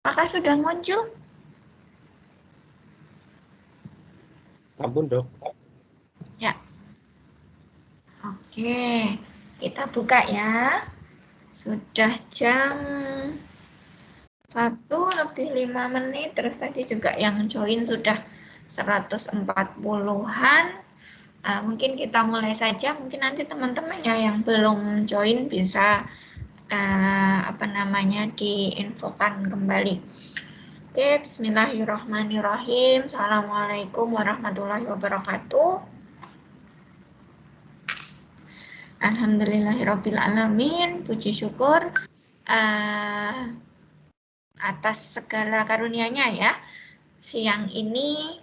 Apakah sudah muncul? Ampun, Dok. Ya. Oke, kita buka ya. Sudah jam 1:05. Terus tadi juga yang join sudah 140-an. Mungkin kita mulai saja. Mungkin nanti teman-temannya yang belum join bisa diinfokan kembali. Oke, bismillahirrahmanirrahim. Assalamualaikum warahmatullahi wabarakatuh. Alhamdulillahirrabbilalamin. Puji syukur atas segala karunia-Nya ya. Siang ini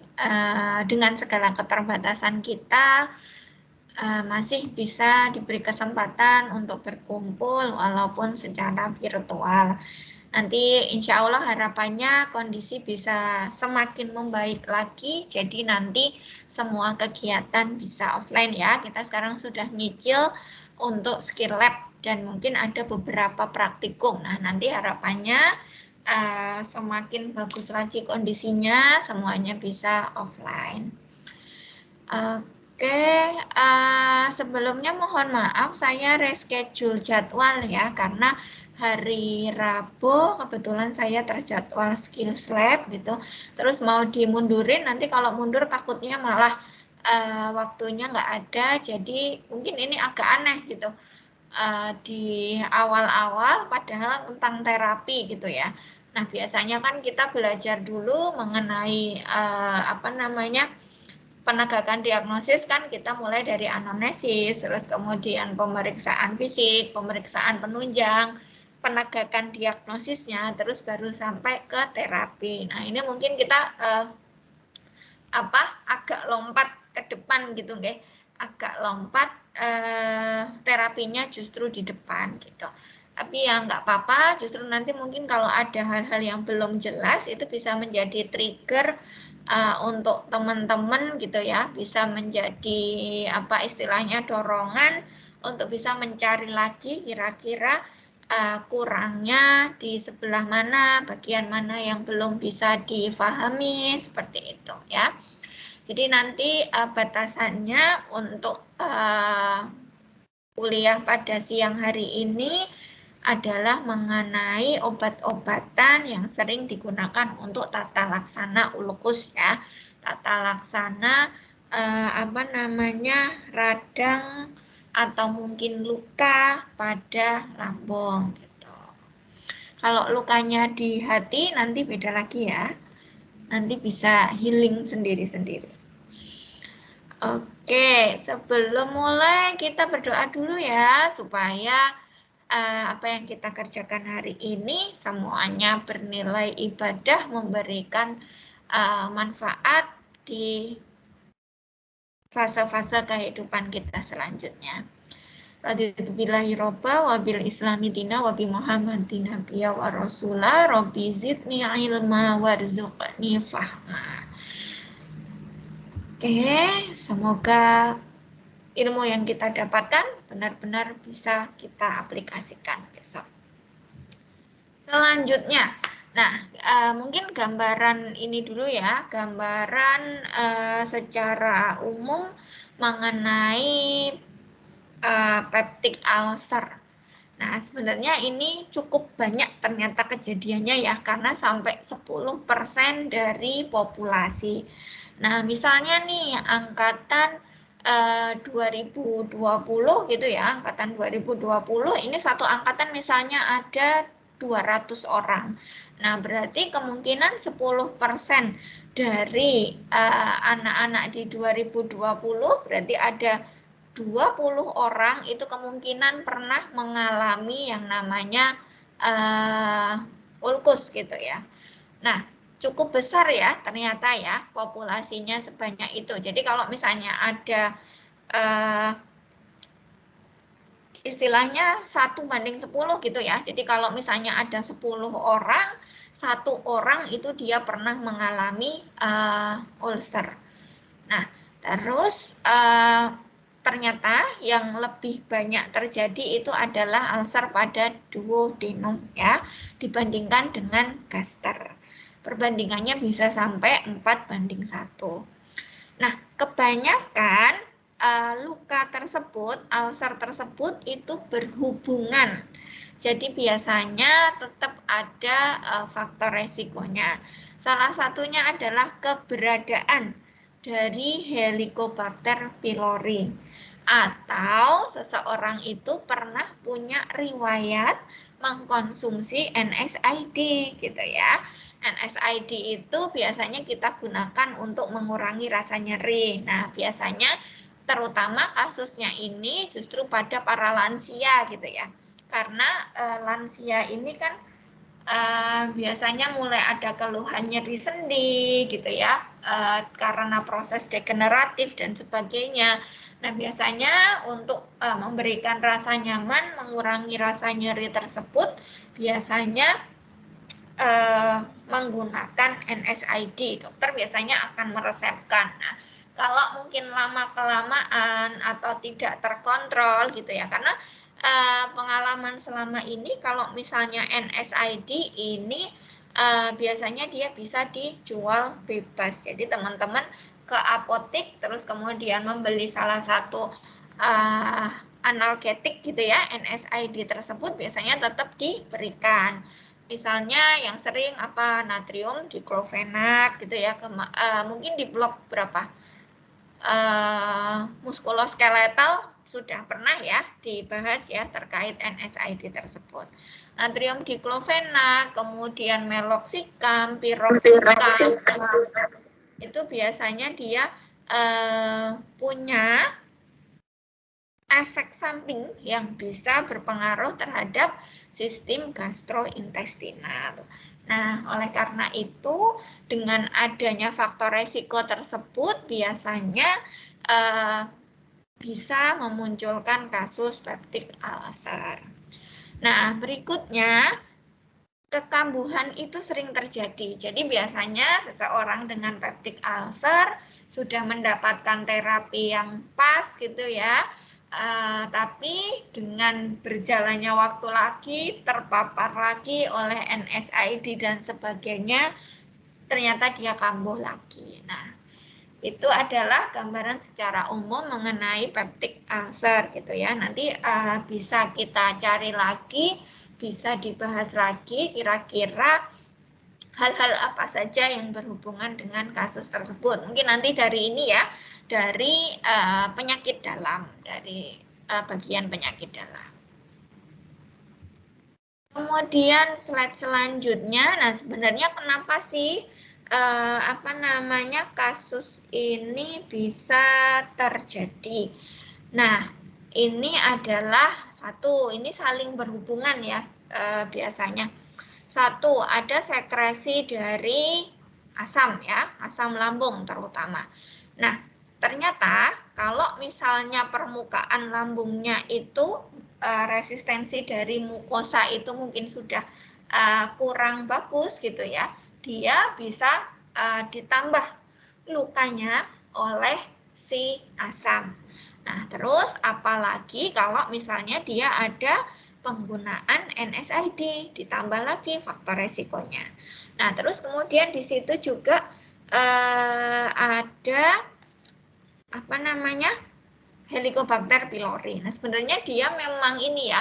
dengan segala keterbatasan kita masih bisa diberi kesempatan untuk berkumpul walaupun secara virtual. Nanti insya Allah harapannya kondisi bisa semakin membaik lagi, jadi nanti semua kegiatan bisa offline ya. Kita sekarang sudah nyicil untuk skill lab dan mungkin ada beberapa praktikum. Nah, nanti harapannya semakin bagus lagi kondisinya, semuanya bisa offline. Oke, sebelumnya mohon maaf saya reschedule jadwal ya, karena hari Rabu kebetulan saya terjadwal skills lab gitu. Terus mau dimundurin, nanti kalau mundur takutnya malah waktunya nggak ada, jadi mungkin ini agak aneh gitu. Di awal-awal padahal tentang terapi gitu ya. Nah, biasanya kan kita belajar dulu mengenai penegakan diagnosis, kan kita mulai dari anamnesis, terus kemudian pemeriksaan fisik, pemeriksaan penunjang, penegakan diagnosisnya, terus baru sampai ke terapi. Nah, ini mungkin kita agak lompat ke depan gitu, nggih. Agak lompat terapinya justru di depan gitu. Tapi ya nggak apa-apa, justru nanti mungkin kalau ada hal-hal yang belum jelas itu bisa menjadi trigger untuk teman-teman gitu ya, bisa menjadi istilahnya dorongan untuk bisa mencari lagi kira-kira kurangnya di sebelah mana, bagian mana yang belum bisa difahami, seperti itu ya. Jadi nanti batasannya untuk kuliah pada siang hari ini adalah mengenai obat-obatan yang sering digunakan untuk tata laksana ulkus ya. Tata laksana radang atau mungkin luka pada lambung gitu. Kalau lukanya di hati nanti beda lagi ya. Nanti bisa healing sendiri-sendiri. Oke, sebelum mulai kita berdoa dulu ya, supaya apa yang kita kerjakan hari ini semuanya bernilai ibadah, memberikan manfaat di fase-fase kehidupan kita selanjutnya. Raditu billahi robba wa bil islami dina wa bi muhammadin nabiyya wa rasula rabbi zidni ilma warzuqni fahma. Oke, semoga ilmu yang kita dapatkan benar-benar bisa kita aplikasikan besok. Selanjutnya, nah mungkin gambaran ini dulu ya, gambaran secara umum mengenai peptic ulcer. Nah, sebenarnya ini cukup banyak ternyata kejadiannya ya, karena sampai 10% dari populasi. Nah, misalnya nih angkatan 2020 gitu ya, angkatan 2020 ini satu angkatan misalnya ada 200 orang. Nah, berarti kemungkinan 10% dari anak-anak di 2020 berarti ada 20 orang itu kemungkinan pernah mengalami yang namanya ulkus gitu ya. Nah, cukup besar ya ternyata ya populasinya sebanyak itu. Jadi kalau misalnya ada istilahnya 1:10 gitu ya. Jadi kalau misalnya ada 10 orang, 1 orang itu dia pernah mengalami ulcer. Nah, terus ternyata yang lebih banyak terjadi itu adalah ulcer pada duodenum ya, dibandingkan dengan gaster. Perbandingannya bisa sampai 4:1. Nah, kebanyakan luka tersebut, ulcer tersebut itu berhubungan. Jadi biasanya tetap ada faktor resikonya. Salah satunya adalah keberadaan dari Helicobacter pylori. Atau seseorang itu pernah punya riwayat mengkonsumsi NSAID gitu ya. NSAID itu biasanya kita gunakan untuk mengurangi rasa nyeri. Nah, biasanya terutama kasusnya ini justru pada para lansia gitu ya. Karena lansia ini kan biasanya mulai ada keluhan nyeri sendi gitu ya, karena proses degeneratif dan sebagainya. Nah, biasanya untuk memberikan rasa nyaman, mengurangi rasa nyeri tersebut, biasanya menggunakan NSAID. Dokter biasanya akan meresepkan. Nah, kalau mungkin lama-kelamaan atau tidak terkontrol gitu ya, karena pengalaman selama ini kalau misalnya NSAID ini biasanya dia bisa dijual bebas. Jadi teman-teman ke apotek terus kemudian membeli salah satu analgetik gitu ya, NSAID tersebut biasanya tetap diberikan. Misalnya yang sering natrium diklofenak gitu ya, mungkin di blok berapa muskuloskeletal sudah pernah ya dibahas ya terkait NSAID tersebut. Natrium diklofenak, kemudian meloxicam, piroxicam, itu biasanya dia punya efek samping yang bisa berpengaruh terhadap sistem gastrointestinal. Nah, oleh karena itu, dengan adanya faktor resiko tersebut, biasanya bisa memunculkan kasus peptic ulcer. Nah, berikutnya, kekambuhan itu sering terjadi. Jadi, biasanya seseorang dengan peptic ulcer sudah mendapatkan terapi yang pas gitu ya, tapi dengan berjalannya waktu lagi, terpapar lagi oleh NSAID dan sebagainya, ternyata dia kambuh lagi. Nah, itu adalah gambaran secara umum mengenai peptic ulcer gitu ya. Nanti bisa kita cari lagi, bisa dibahas lagi kira-kira hal-hal apa saja yang berhubungan dengan kasus tersebut. Mungkin nanti dari ini ya, dari penyakit dalam, dari bagian penyakit dalam. Kemudian slide selanjutnya, nah sebenarnya kenapa sih kasus ini bisa terjadi? Nah, ini adalah satu, ini saling berhubungan ya biasanya. Satu, ada sekresi dari asam ya, asam lambung terutama. Nah, ternyata kalau misalnya permukaan lambungnya itu resistensi dari mukosa itu mungkin sudah kurang bagus gitu ya, dia bisa ditambah lukanya oleh si asam. Nah, terus apalagi kalau misalnya dia ada penggunaan NSAID, ditambah lagi faktor resikonya. Nah, terus kemudian di situ juga ada Helicobacter pylori. Nah, sebenarnya dia memang ini ya,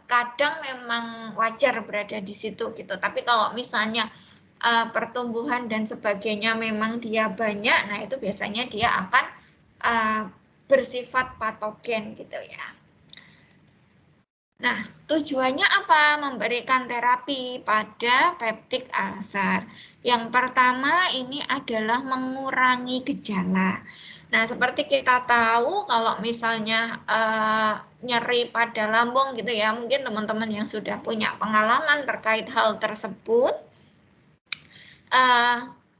kadang memang wajar berada di situ gitu. Tapi kalau misalnya pertumbuhan dan sebagainya memang dia banyak, nah itu biasanya dia akan bersifat patogen gitu ya. Nah, tujuannya apa? Memberikan terapi pada peptic ulcer. Yang pertama ini adalah mengurangi gejala. Nah, seperti kita tahu kalau misalnya nyeri pada lambung gitu ya, mungkin teman-teman yang sudah punya pengalaman terkait hal tersebut,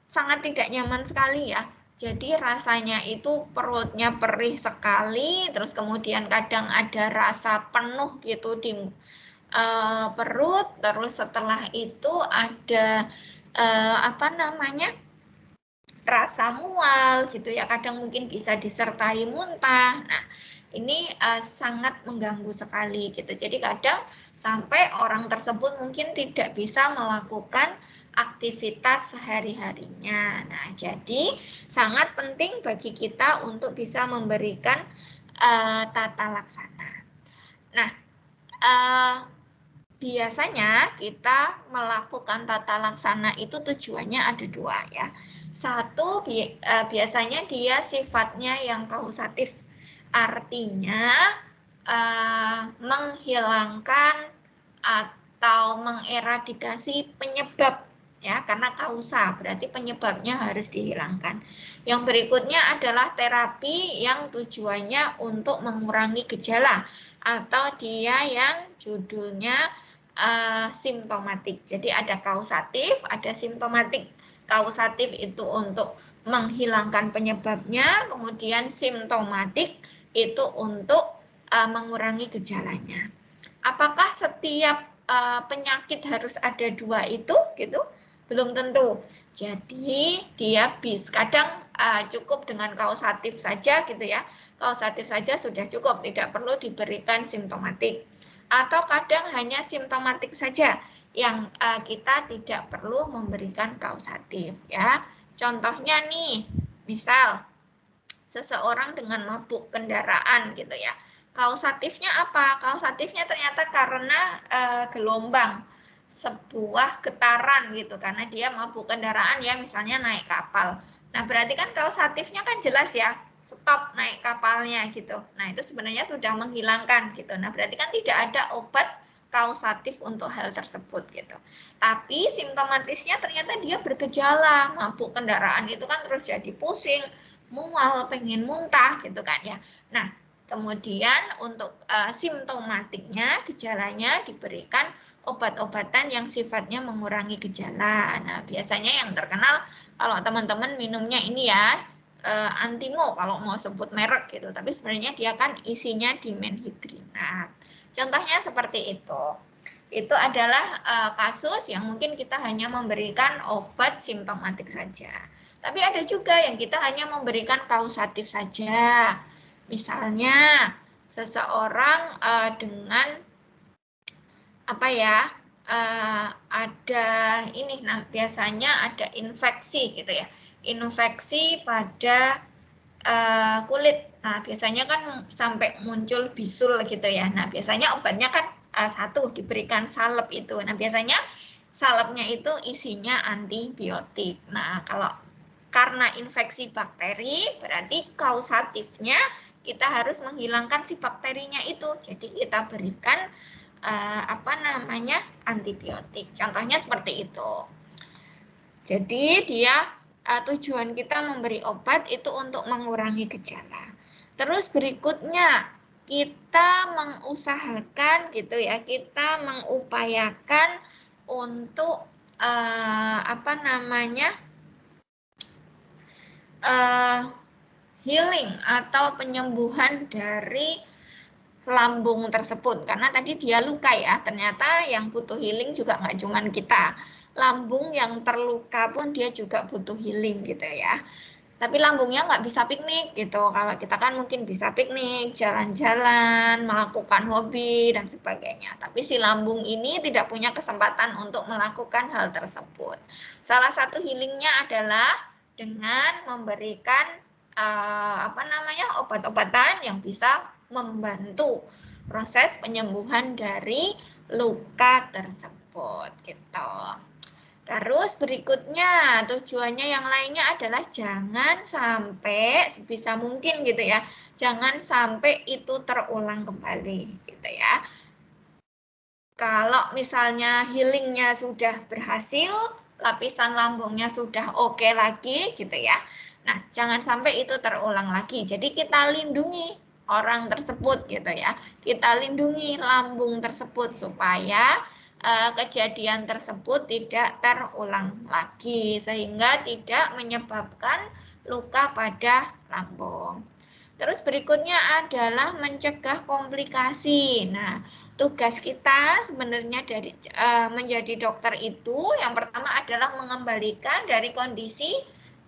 sangat tidak nyaman sekali ya. Jadi rasanya itu perutnya perih sekali, terus kemudian kadang ada rasa penuh gitu di perut, terus setelah itu ada rasa mual gitu ya, kadang mungkin bisa disertai muntah. Nah, ini sangat mengganggu sekali gitu. Jadi kadang sampai orang tersebut mungkin tidak bisa melakukan aktivitas sehari-harinya. Nah, jadi sangat penting bagi kita untuk bisa memberikan tata laksana. Nah, biasanya kita melakukan tata laksana itu tujuannya ada dua ya. Satu, biasanya dia sifatnya yang kausatif, artinya menghilangkan atau mengeradikasi penyebab ya, karena kausa berarti penyebabnya harus dihilangkan. Yang berikutnya adalah terapi yang tujuannya untuk mengurangi gejala atau dia yang judulnya simptomatik. Jadi ada kausatif, ada simptomatik. Kausatif itu untuk menghilangkan penyebabnya, kemudian simptomatik itu untuk mengurangi gejalanya. Apakah setiap penyakit harus ada dua itu gitu? Belum tentu. Jadi dia kadang cukup dengan kausatif saja gitu ya. Kausatif saja sudah cukup, tidak perlu diberikan simptomatik. Atau kadang hanya simptomatik saja yang kita tidak perlu memberikan kausatif ya. Contohnya nih, misal seseorang dengan mabuk kendaraan gitu ya. Kausatifnya apa? Kausatifnya ternyata karena gelombang, sebuah getaran gitu, karena dia mabuk kendaraan ya, misalnya naik kapal. Nah, berarti kan kausatifnya kan jelas ya, stop naik kapalnya gitu. Nah, itu sebenarnya sudah menghilangkan gitu. Nah, berarti kan tidak ada obat kausatif untuk hal tersebut gitu. Tapi simptomatisnya ternyata dia bergejala, mabuk kendaraan itu kan terus jadi pusing, mual, pengen muntah gitu kan ya. Nah, kemudian untuk simptomatiknya, gejalanya diberikan obat-obatan yang sifatnya mengurangi gejala. Nah, biasanya yang terkenal kalau teman-teman minumnya ini ya, Antimo kalau mau sebut merek gitu, tapi sebenarnya dia kan isinya dimenhidrinat. Contohnya seperti itu. Itu adalah kasus yang mungkin kita hanya memberikan obat simptomatik saja. Tapi ada juga yang kita hanya memberikan kausatif saja. Misalnya seseorang dengan apa ya, ada ini, nah biasanya ada infeksi gitu ya, infeksi pada kulit. Nah, biasanya kan sampai muncul bisul gitu ya. Nah, biasanya obatnya kan satu diberikan salep itu. Nah, biasanya salepnya itu isinya antibiotik. Nah, kalau karena infeksi bakteri, berarti kausatifnya kita harus menghilangkan si bakterinya itu. Jadi kita berikan antibiotik. Contohnya seperti itu. Jadi dia tujuan kita memberi obat itu untuk mengurangi gejala. Terus berikutnya kita mengusahakan gitu ya, kita mengupayakan untuk healing atau penyembuhan dari lambung tersebut, karena tadi dia luka ya, ternyata yang butuh healing juga nggak cuma kita, lambung yang terluka pun dia juga butuh healing gitu ya. Tapi lambungnya nggak bisa piknik gitu, kalau kita kan mungkin bisa piknik, jalan-jalan, melakukan hobi dan sebagainya, tapi si lambung ini tidak punya kesempatan untuk melakukan hal tersebut. Salah satu healingnya adalah dengan memberikan obat-obatan yang bisa membantu proses penyembuhan dari luka tersebut gitu. Terus berikutnya tujuannya yang lainnya adalah jangan sampai sebisa mungkin gitu ya, jangan sampai itu terulang kembali gitu ya. Kalau misalnya healingnya sudah berhasil, lapisan lambungnya sudah oke lagi gitu ya. Nah, jangan sampai itu terulang lagi. Jadi kita lindungi orang tersebut gitu ya. Kita lindungi lambung tersebut supaya kejadian tersebut tidak terulang lagi sehingga tidak menyebabkan luka pada lambung. Terus berikutnya adalah mencegah komplikasi. Nah, tugas kita sebenarnya dari menjadi dokter itu yang pertama adalah mengembalikan dari kondisi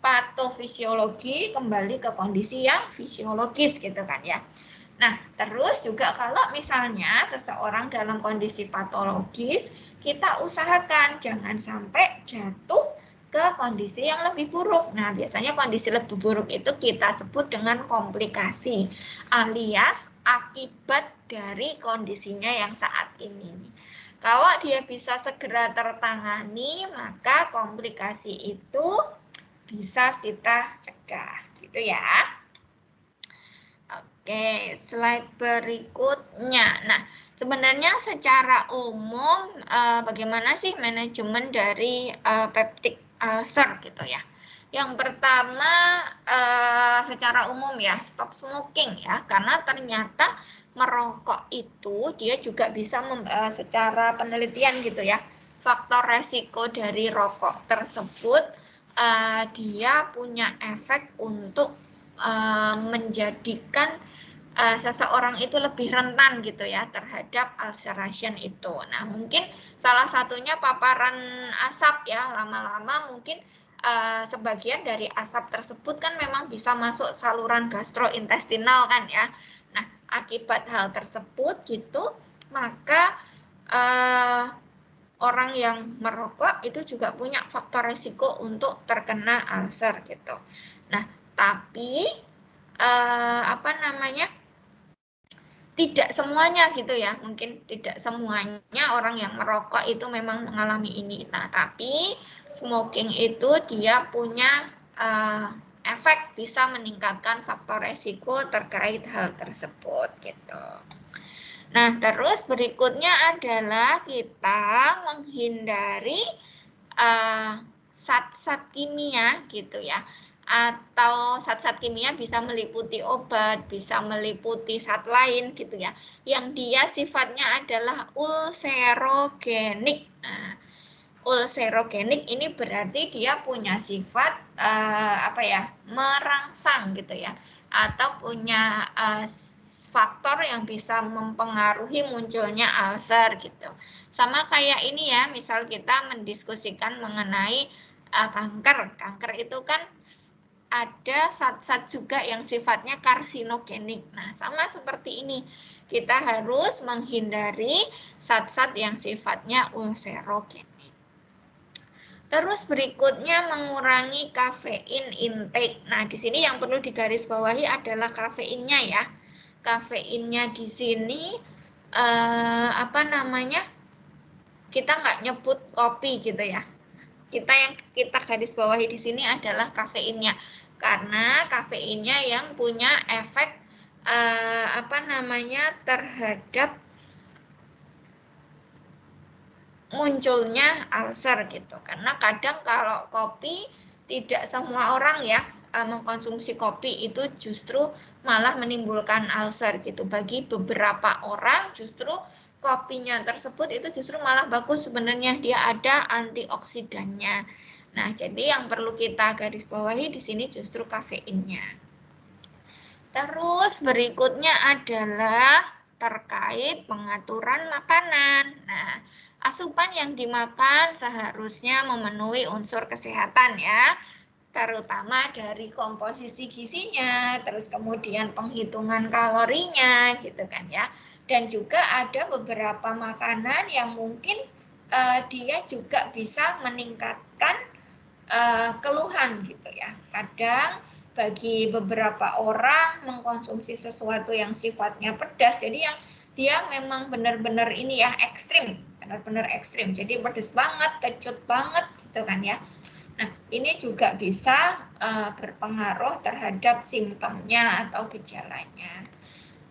patofisiologi kembali ke kondisi yang fisiologis gitu kan ya. Nah, terus juga kalau misalnya seseorang dalam kondisi patologis, kita usahakan jangan sampai jatuh ke kondisi yang lebih buruk. Nah, biasanya kondisi lebih buruk itu kita sebut dengan komplikasi, alias akibat dari kondisinya yang saat ini. Kalau dia bisa segera tertangani, maka komplikasi itu bisa kita cegah, gitu ya. Oke, slide berikutnya. Nah, sebenarnya secara umum bagaimana sih manajemen dari peptic ulcer gitu ya? Yang pertama secara umum ya, stop smoking ya, karena ternyata merokok itu dia juga bisa secara penelitian gitu ya, faktor resiko dari rokok tersebut dia punya efek untuk menjadikan seseorang itu lebih rentan gitu ya terhadap ulceration itu. Nah, mungkin salah satunya paparan asap ya, lama-lama mungkin sebagian dari asap tersebut kan memang bisa masuk saluran gastrointestinal kan ya. Nah, akibat hal tersebut gitu, maka orang yang merokok itu juga punya faktor resiko untuk terkena ulcer gitu. Nah, tapi tidak semuanya gitu ya, mungkin tidak semuanya orang yang merokok itu memang mengalami ini. Nah, tapi smoking itu dia punya efek bisa meningkatkan faktor resiko terkait hal tersebut gitu. Nah, terus berikutnya adalah kita menghindari zat-zat kimia gitu ya, atau zat-zat kimia bisa meliputi obat, bisa meliputi zat lain gitu ya, yang dia sifatnya adalah ulcerogenik. Nah, ulcerogenik ini berarti dia punya sifat merangsang gitu ya, atau punya faktor yang bisa mempengaruhi munculnya ulcer gitu. Sama kayak ini ya, misal kita mendiskusikan mengenai kanker. Kanker itu kan ada zat-zat juga yang sifatnya karsinogenik. Nah, sama seperti ini. Kita harus menghindari zat-zat yang sifatnya ulcerogenik. Terus berikutnya mengurangi kafein intake. Nah, di sini yang perlu digarisbawahi adalah kafeinnya ya. Kafeinnya di sini kita nggak nyebut kopi gitu ya. Kita garis bawahi di sini adalah kafeinnya, karena kafeinnya yang punya efek terhadap munculnya ulcer gitu. Karena kadang kalau kopi tidak semua orang ya mengkonsumsi kopi itu justru malah menimbulkan ulcer gitu. Bagi beberapa orang justru kopinya tersebut itu justru malah bagus, sebenarnya dia ada antioksidannya. Nah, jadi yang perlu kita garis bawahi di sini justru kafeinnya. Terus berikutnya adalah terkait pengaturan makanan. Nah, asupan yang dimakan seharusnya memenuhi unsur kesehatan ya, terutama dari komposisi gizinya, terus kemudian penghitungan kalorinya gitu kan ya. Dan juga ada beberapa makanan yang mungkin dia juga bisa meningkatkan keluhan gitu ya. Kadang bagi beberapa orang mengkonsumsi sesuatu yang sifatnya pedas, jadi yang dia memang benar-benar ini ya ekstrim, benar-benar ekstrim. Jadi pedas banget, kecut banget gitu kan ya. Nah, ini juga bisa berpengaruh terhadap simptomnya atau gejalanya.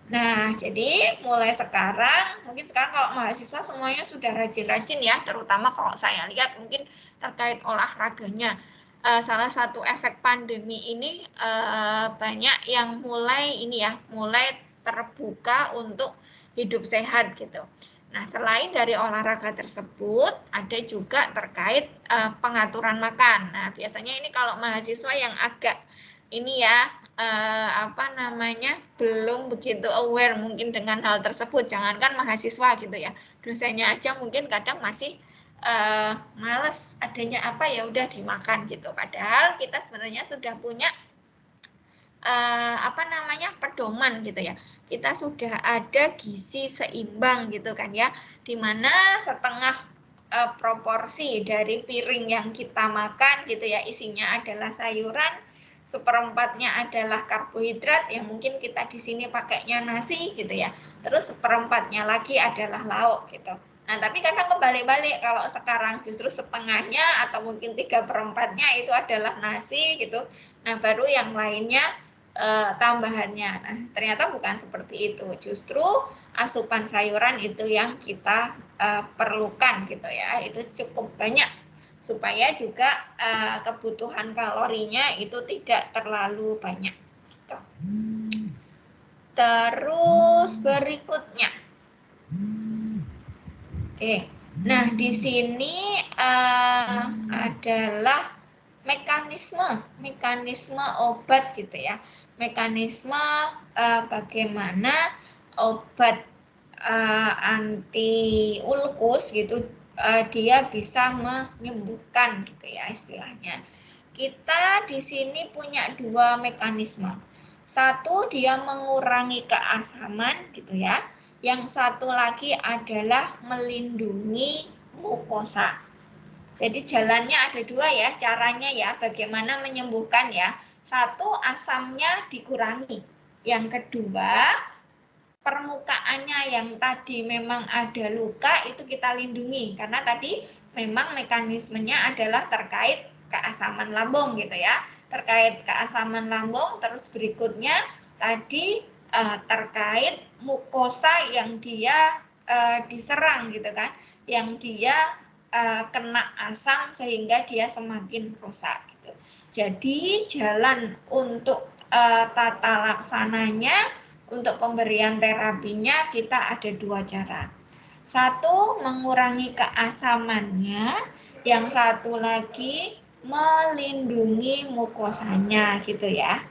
Nah, jadi mulai sekarang, mungkin sekarang kalau mahasiswa semuanya sudah rajin-rajin ya, terutama kalau saya lihat mungkin terkait olahraganya. Salah satu efek pandemi ini banyak yang mulai terbuka untuk hidup sehat gitu. Nah, selain dari olahraga tersebut, ada juga terkait pengaturan makan. Nah, biasanya ini kalau mahasiswa yang agak ini ya, belum begitu aware mungkin dengan hal tersebut. Jangankan mahasiswa gitu ya, dosennya aja mungkin kadang masih males adanya apa ya udah dimakan gitu. Padahal kita sebenarnya sudah punya pedoman gitu ya. Kita sudah ada gizi seimbang gitu kan ya, dimana setengah proporsi dari piring yang kita makan gitu ya isinya adalah sayuran, seperempatnya adalah karbohidrat yang mungkin kita di sini pakainya nasi gitu ya, terus seperempatnya lagi adalah lauk gitu. Nah tapi kadang kebalik-balik, kalau sekarang justru setengahnya atau mungkin 3/4-nya itu adalah nasi gitu, nah baru yang lainnya tambahannya. Nah, ternyata bukan seperti itu. Justru asupan sayuran itu yang kita perlukan gitu ya. Itu cukup banyak supaya juga kebutuhan kalorinya itu tidak terlalu banyak. Gitu. Terus berikutnya. Oke. Nah, di sini adalah mekanisme obat gitu ya. Mekanisme bagaimana obat anti ulkus gitu dia bisa menyembuhkan gitu ya istilahnya. Kita di sini punya dua mekanisme. Satu, dia mengurangi keasaman gitu ya. Yang satu lagi adalah melindungi mukosa. Jadi jalannya ada dua ya, caranya ya, bagaimana menyembuhkan ya. Satu, asamnya dikurangi. Yang kedua, permukaannya yang tadi memang ada luka itu kita lindungi. Karena tadi memang mekanismenya adalah terkait keasaman lambung gitu ya. Terkait keasaman lambung, terus berikutnya tadi terkait mukosa yang dia diserang gitu kan. Yang dia kena asam sehingga dia semakin rusak gitu. Jadi jalan untuk tata laksananya, untuk pemberian terapinya kita ada dua cara. Satu, mengurangi keasamannya, yang satu lagi melindungi mukosanya gitu ya.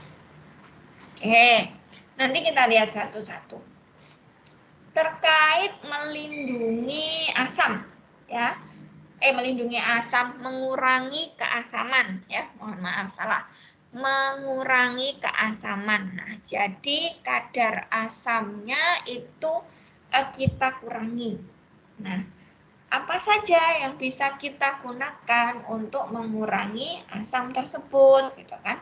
Oke, nanti kita lihat satu-satu. Terkait melindungi asam ya. Melindungi asam, mengurangi keasaman ya. Mohon maaf salah. Mengurangi keasaman. Nah, jadi kadar asamnya itu kita kurangi. Nah, apa saja yang bisa kita gunakan untuk mengurangi asam tersebut gitu kan?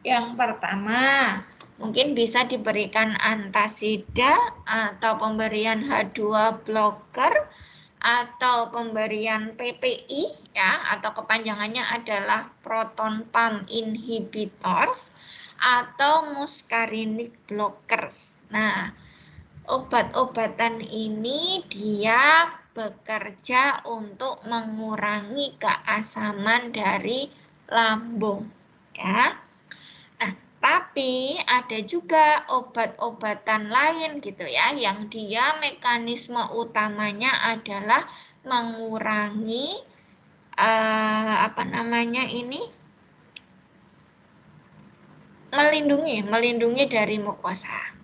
Yang pertama, mungkin bisa diberikan antasida atau pemberian H2 blocker atau pemberian PPI ya, atau kepanjangannya adalah proton pump inhibitors atau muscarinic blockers. Nah, obat-obatan ini dia bekerja untuk mengurangi keasaman dari lambung ya. Nah, tapi ada juga obat-obatan lain gitu ya, yang dia mekanisme utamanya adalah mengurangi melindungi dari mukosa.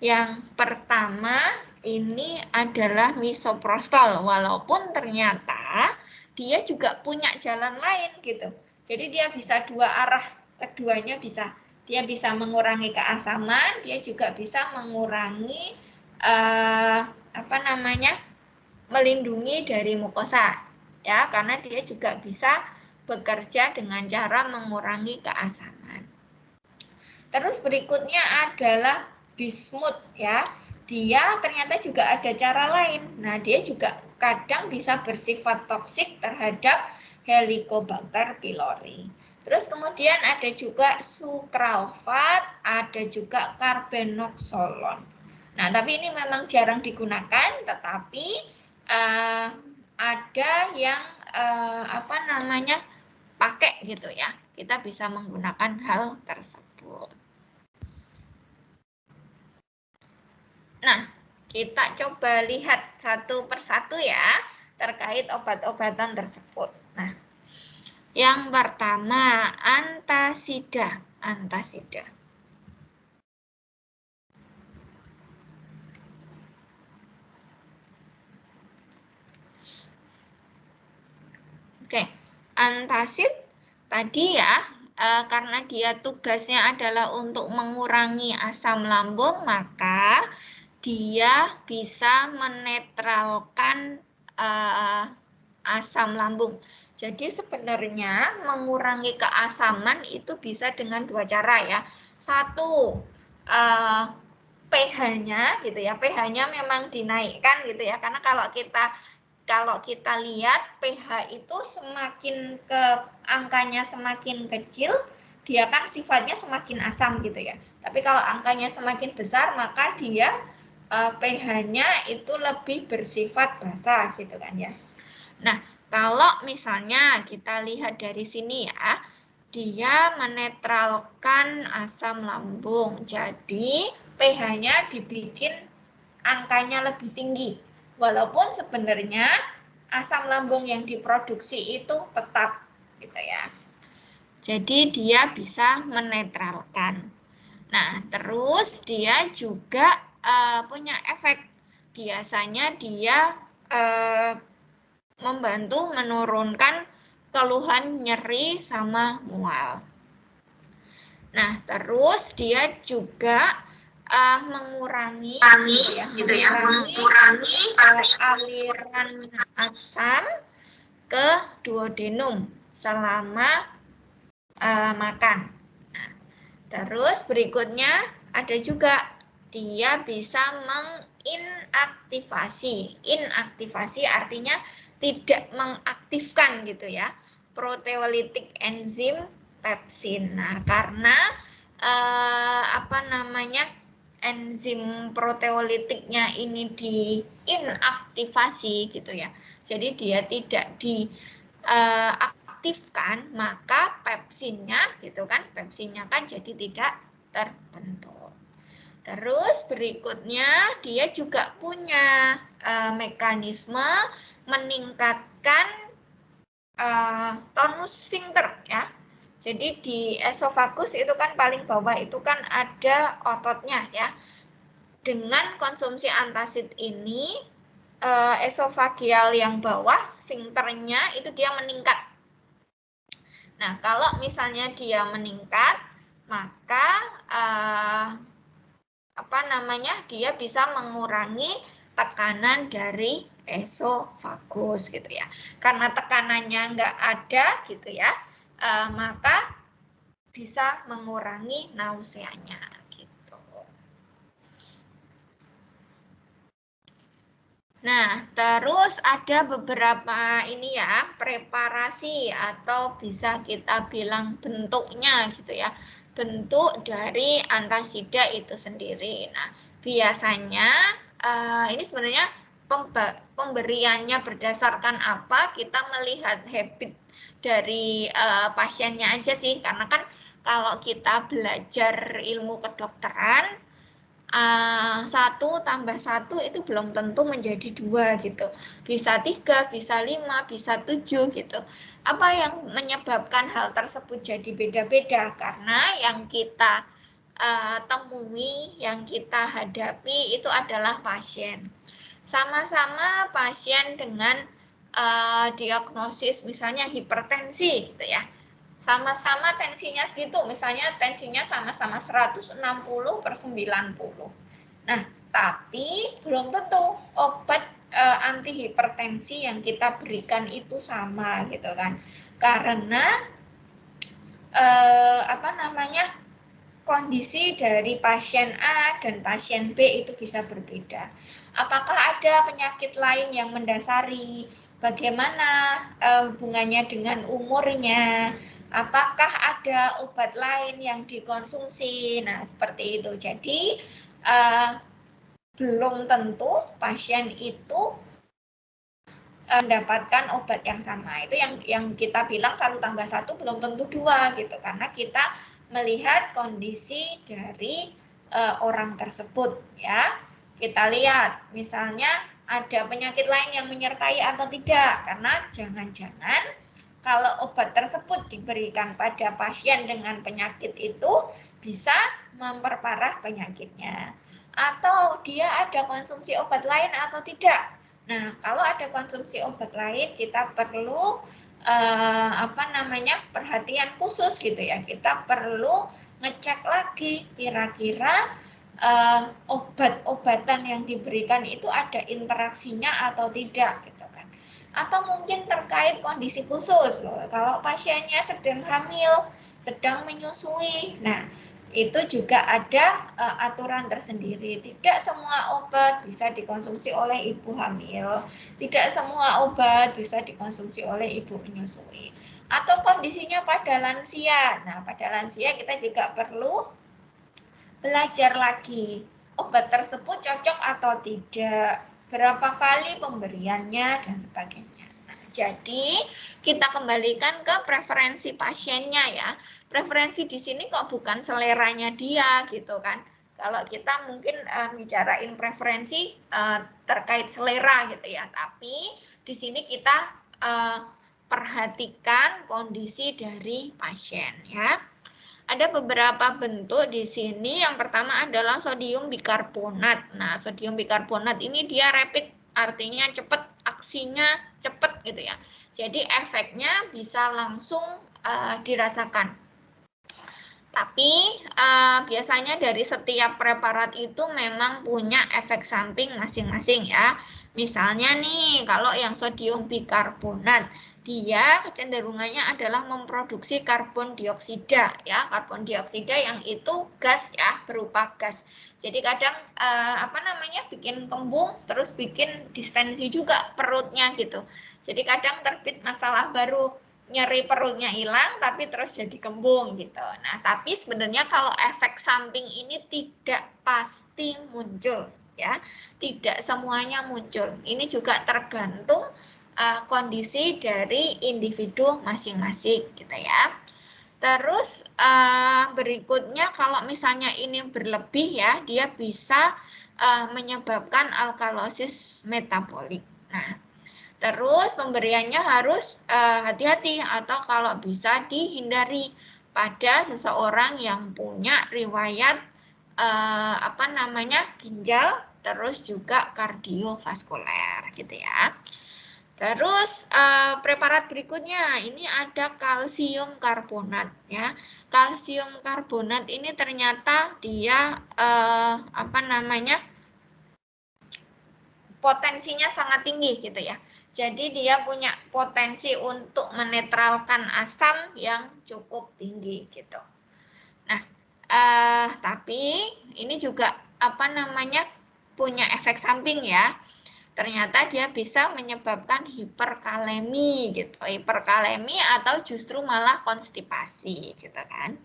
Yang pertama ini adalah misoprostol, walaupun ternyata dia juga punya jalan lain gitu. Jadi dia bisa dua arah, keduanya bisa. Dia bisa mengurangi keasaman, dia juga bisa mengurangi melindungi dari mukosa. Ya, karena dia juga bisa bekerja dengan cara mengurangi keasaman. Terus berikutnya adalah bismut ya. Dia ternyata juga ada cara lain. Nah, dia juga kadang bisa bersifat toksik terhadap Helicobacter pylori. Terus kemudian ada juga sucralfat, ada juga carbenoxolon. Nah, tapi ini memang jarang digunakan, tetapi ada yang pakai gitu ya. Kita bisa menggunakan hal tersebut. Nah, kita coba lihat satu persatu ya terkait obat-obatan tersebut. Nah, yang pertama antasida. Oke, antasid tadi ya, karena dia tugasnya adalah untuk mengurangi asam lambung, maka dia bisa menetralkan asam lambung. Jadi sebenarnya mengurangi keasaman itu bisa dengan dua cara ya. Satu, pH-nya gitu ya, pH-nya memang dinaikkan gitu ya, karena kalau kita lihat pH itu semakin angkanya semakin kecil, dia kan sifatnya semakin asam gitu ya. Tapi kalau angkanya semakin besar, maka dia pH-nya itu lebih bersifat basa gitu kan ya. Nah, kalau misalnya kita lihat dari sini ya, dia menetralkan asam lambung. Jadi pH-nya dibikin angkanya lebih tinggi. Walaupun sebenarnya asam lambung yang diproduksi itu tetap gitu ya. Jadi dia bisa menetralkan. Nah, terus dia juga punya efek. Biasanya dia membantu menurunkan keluhan nyeri sama mual. Nah, terus dia juga mengurangi aliran asam ke duodenum selama makan. Nah, terus berikutnya ada juga dia bisa menginaktivasi. Inaktivasi artinya tidak mengaktifkan gitu ya, proteolitik enzim pepsin. Nah, karena enzim proteolitiknya ini diinaktivasi gitu ya. Jadi dia tidak diaktifkan, maka pepsinnya gitu kan, pepsinnya kan jadi tidak terbentuk. Terus berikutnya dia juga punya mekanisme meningkatkan tonus sphincter ya. Jadi di esofagus itu kan paling bawah itu kan ada ototnya ya. Dengan konsumsi antasid ini esofagial yang bawah sphincternya itu dia meningkat. Nah, kalau misalnya dia meningkat, maka dia bisa mengurangi tekanan dari esofagus gitu ya. Karena tekanannya nggak ada gitu ya, maka bisa mengurangi nauseanya gitu. Nah, terus ada beberapa ini ya, preparasi atau bisa kita bilang bentuknya gitu ya. Bentuk dari antasida itu sendiri. Nah, biasanya ini sebenarnya pemberiannya berdasarkan apa, kita melihat habit dari pasiennya aja sih, karena kan kalau kita belajar ilmu kedokteran 1 tambah 1 itu belum tentu menjadi 2 gitu, bisa 3, bisa 5, bisa 7 gitu. Apa yang menyebabkan hal tersebut jadi beda-beda? Karena yang kita temui, yang kita hadapi itu adalah pasien. Sama-sama pasien dengan diagnosis misalnya hipertensi gitu ya. Sama-sama tensinya segitu, misalnya tensinya sama-sama 160/90. Nah, tapi belum tentu obat antihipertensi yang kita berikan itu sama gitu kan. Karena kondisi dari pasien A dan pasien B itu bisa berbeda. Apakah ada penyakit lain yang mendasari? Bagaimana hubungannya dengan umurnya? Apakah ada obat lain yang dikonsumsi? Nah, seperti itu. Jadi, belum tentu pasien itu mendapatkan obat yang sama. Itu yang kita bilang 1 tambah 1 belum tentu 2 gitu. Karena kita melihat kondisi dari orang tersebut ya. Kita lihat misalnya ada penyakit lain yang menyertai atau tidak, karena jangan-jangan kalau obat tersebut diberikan pada pasien dengan penyakit itu bisa memperparah penyakitnya, atau dia ada konsumsi obat lain atau tidak. Nah, kalau ada konsumsi obat lain, kita perlu perhatian khusus gitu ya. Kita perlu ngecek lagi kira-kira obat-obatan yang diberikan itu ada interaksinya atau tidak gitu kan. Atau mungkin terkait kondisi khusus loh. Kalau pasiennya sedang hamil, sedang menyusui. Nah, itu juga ada aturan tersendiri. Tidak semua obat bisa dikonsumsi oleh ibu hamil. Tidak semua obat bisa dikonsumsi oleh ibu menyusui. Atau kondisinya pada lansia. Nah, pada lansia kita juga perlu belajar lagi obat tersebut cocok atau tidak, berapa kali pemberiannya, dan sebagainya. Nah, jadi kita kembalikan ke preferensi pasiennya ya. Preferensi di sini kok bukan seleranya dia gitu kan. Kalau kita mungkin bicarain preferensi terkait selera gitu ya, tapi di sini kita perhatikan kondisi dari pasien ya. Ada beberapa bentuk di sini. Yang pertama adalah sodium bikarbonat. Nah, sodium bikarbonat ini dia rapid, artinya cepat, aksinya cepat gitu ya. Jadi efeknya bisa langsung dirasakan. Tapi biasanya dari setiap preparat itu memang punya efek samping masing-masing ya. Misalnya nih, kalau yang sodium bikarbonat, dia kecenderungannya adalah memproduksi karbon dioksida ya, karbon dioksida yang itu gas ya, berupa gas. Jadi kadang bikin kembung, terus bikin distensi juga perutnya gitu. Jadi kadang terbit masalah baru, nyeri perutnya hilang tapi terus jadi kembung gitu. Nah, tapi sebenarnya kalau efek samping ini tidak pasti muncul ya. Tidak semuanya muncul. Ini juga tergantung kondisi dari individu masing-masing gitu ya. Terus berikutnya kalau misalnya ini berlebih ya, dia bisa menyebabkan alkalosis metabolik. Nah, terus pemberiannya harus hati-hati atau kalau bisa dihindari pada seseorang yang punya riwayat ginjal, terus juga kardiovaskuler gitu ya. Terus preparat berikutnya ini ada kalsium karbonat ya. Kalsium karbonat ini ternyata dia potensinya sangat tinggi gitu ya. Jadi dia punya potensi untuk menetralkan asam yang cukup tinggi gitu. Nah, tapi ini juga punya efek samping ya. Ternyata dia bisa menyebabkan hiperkalemi gitu. Hiperkalemi atau justru malah konstipasi gitu kan.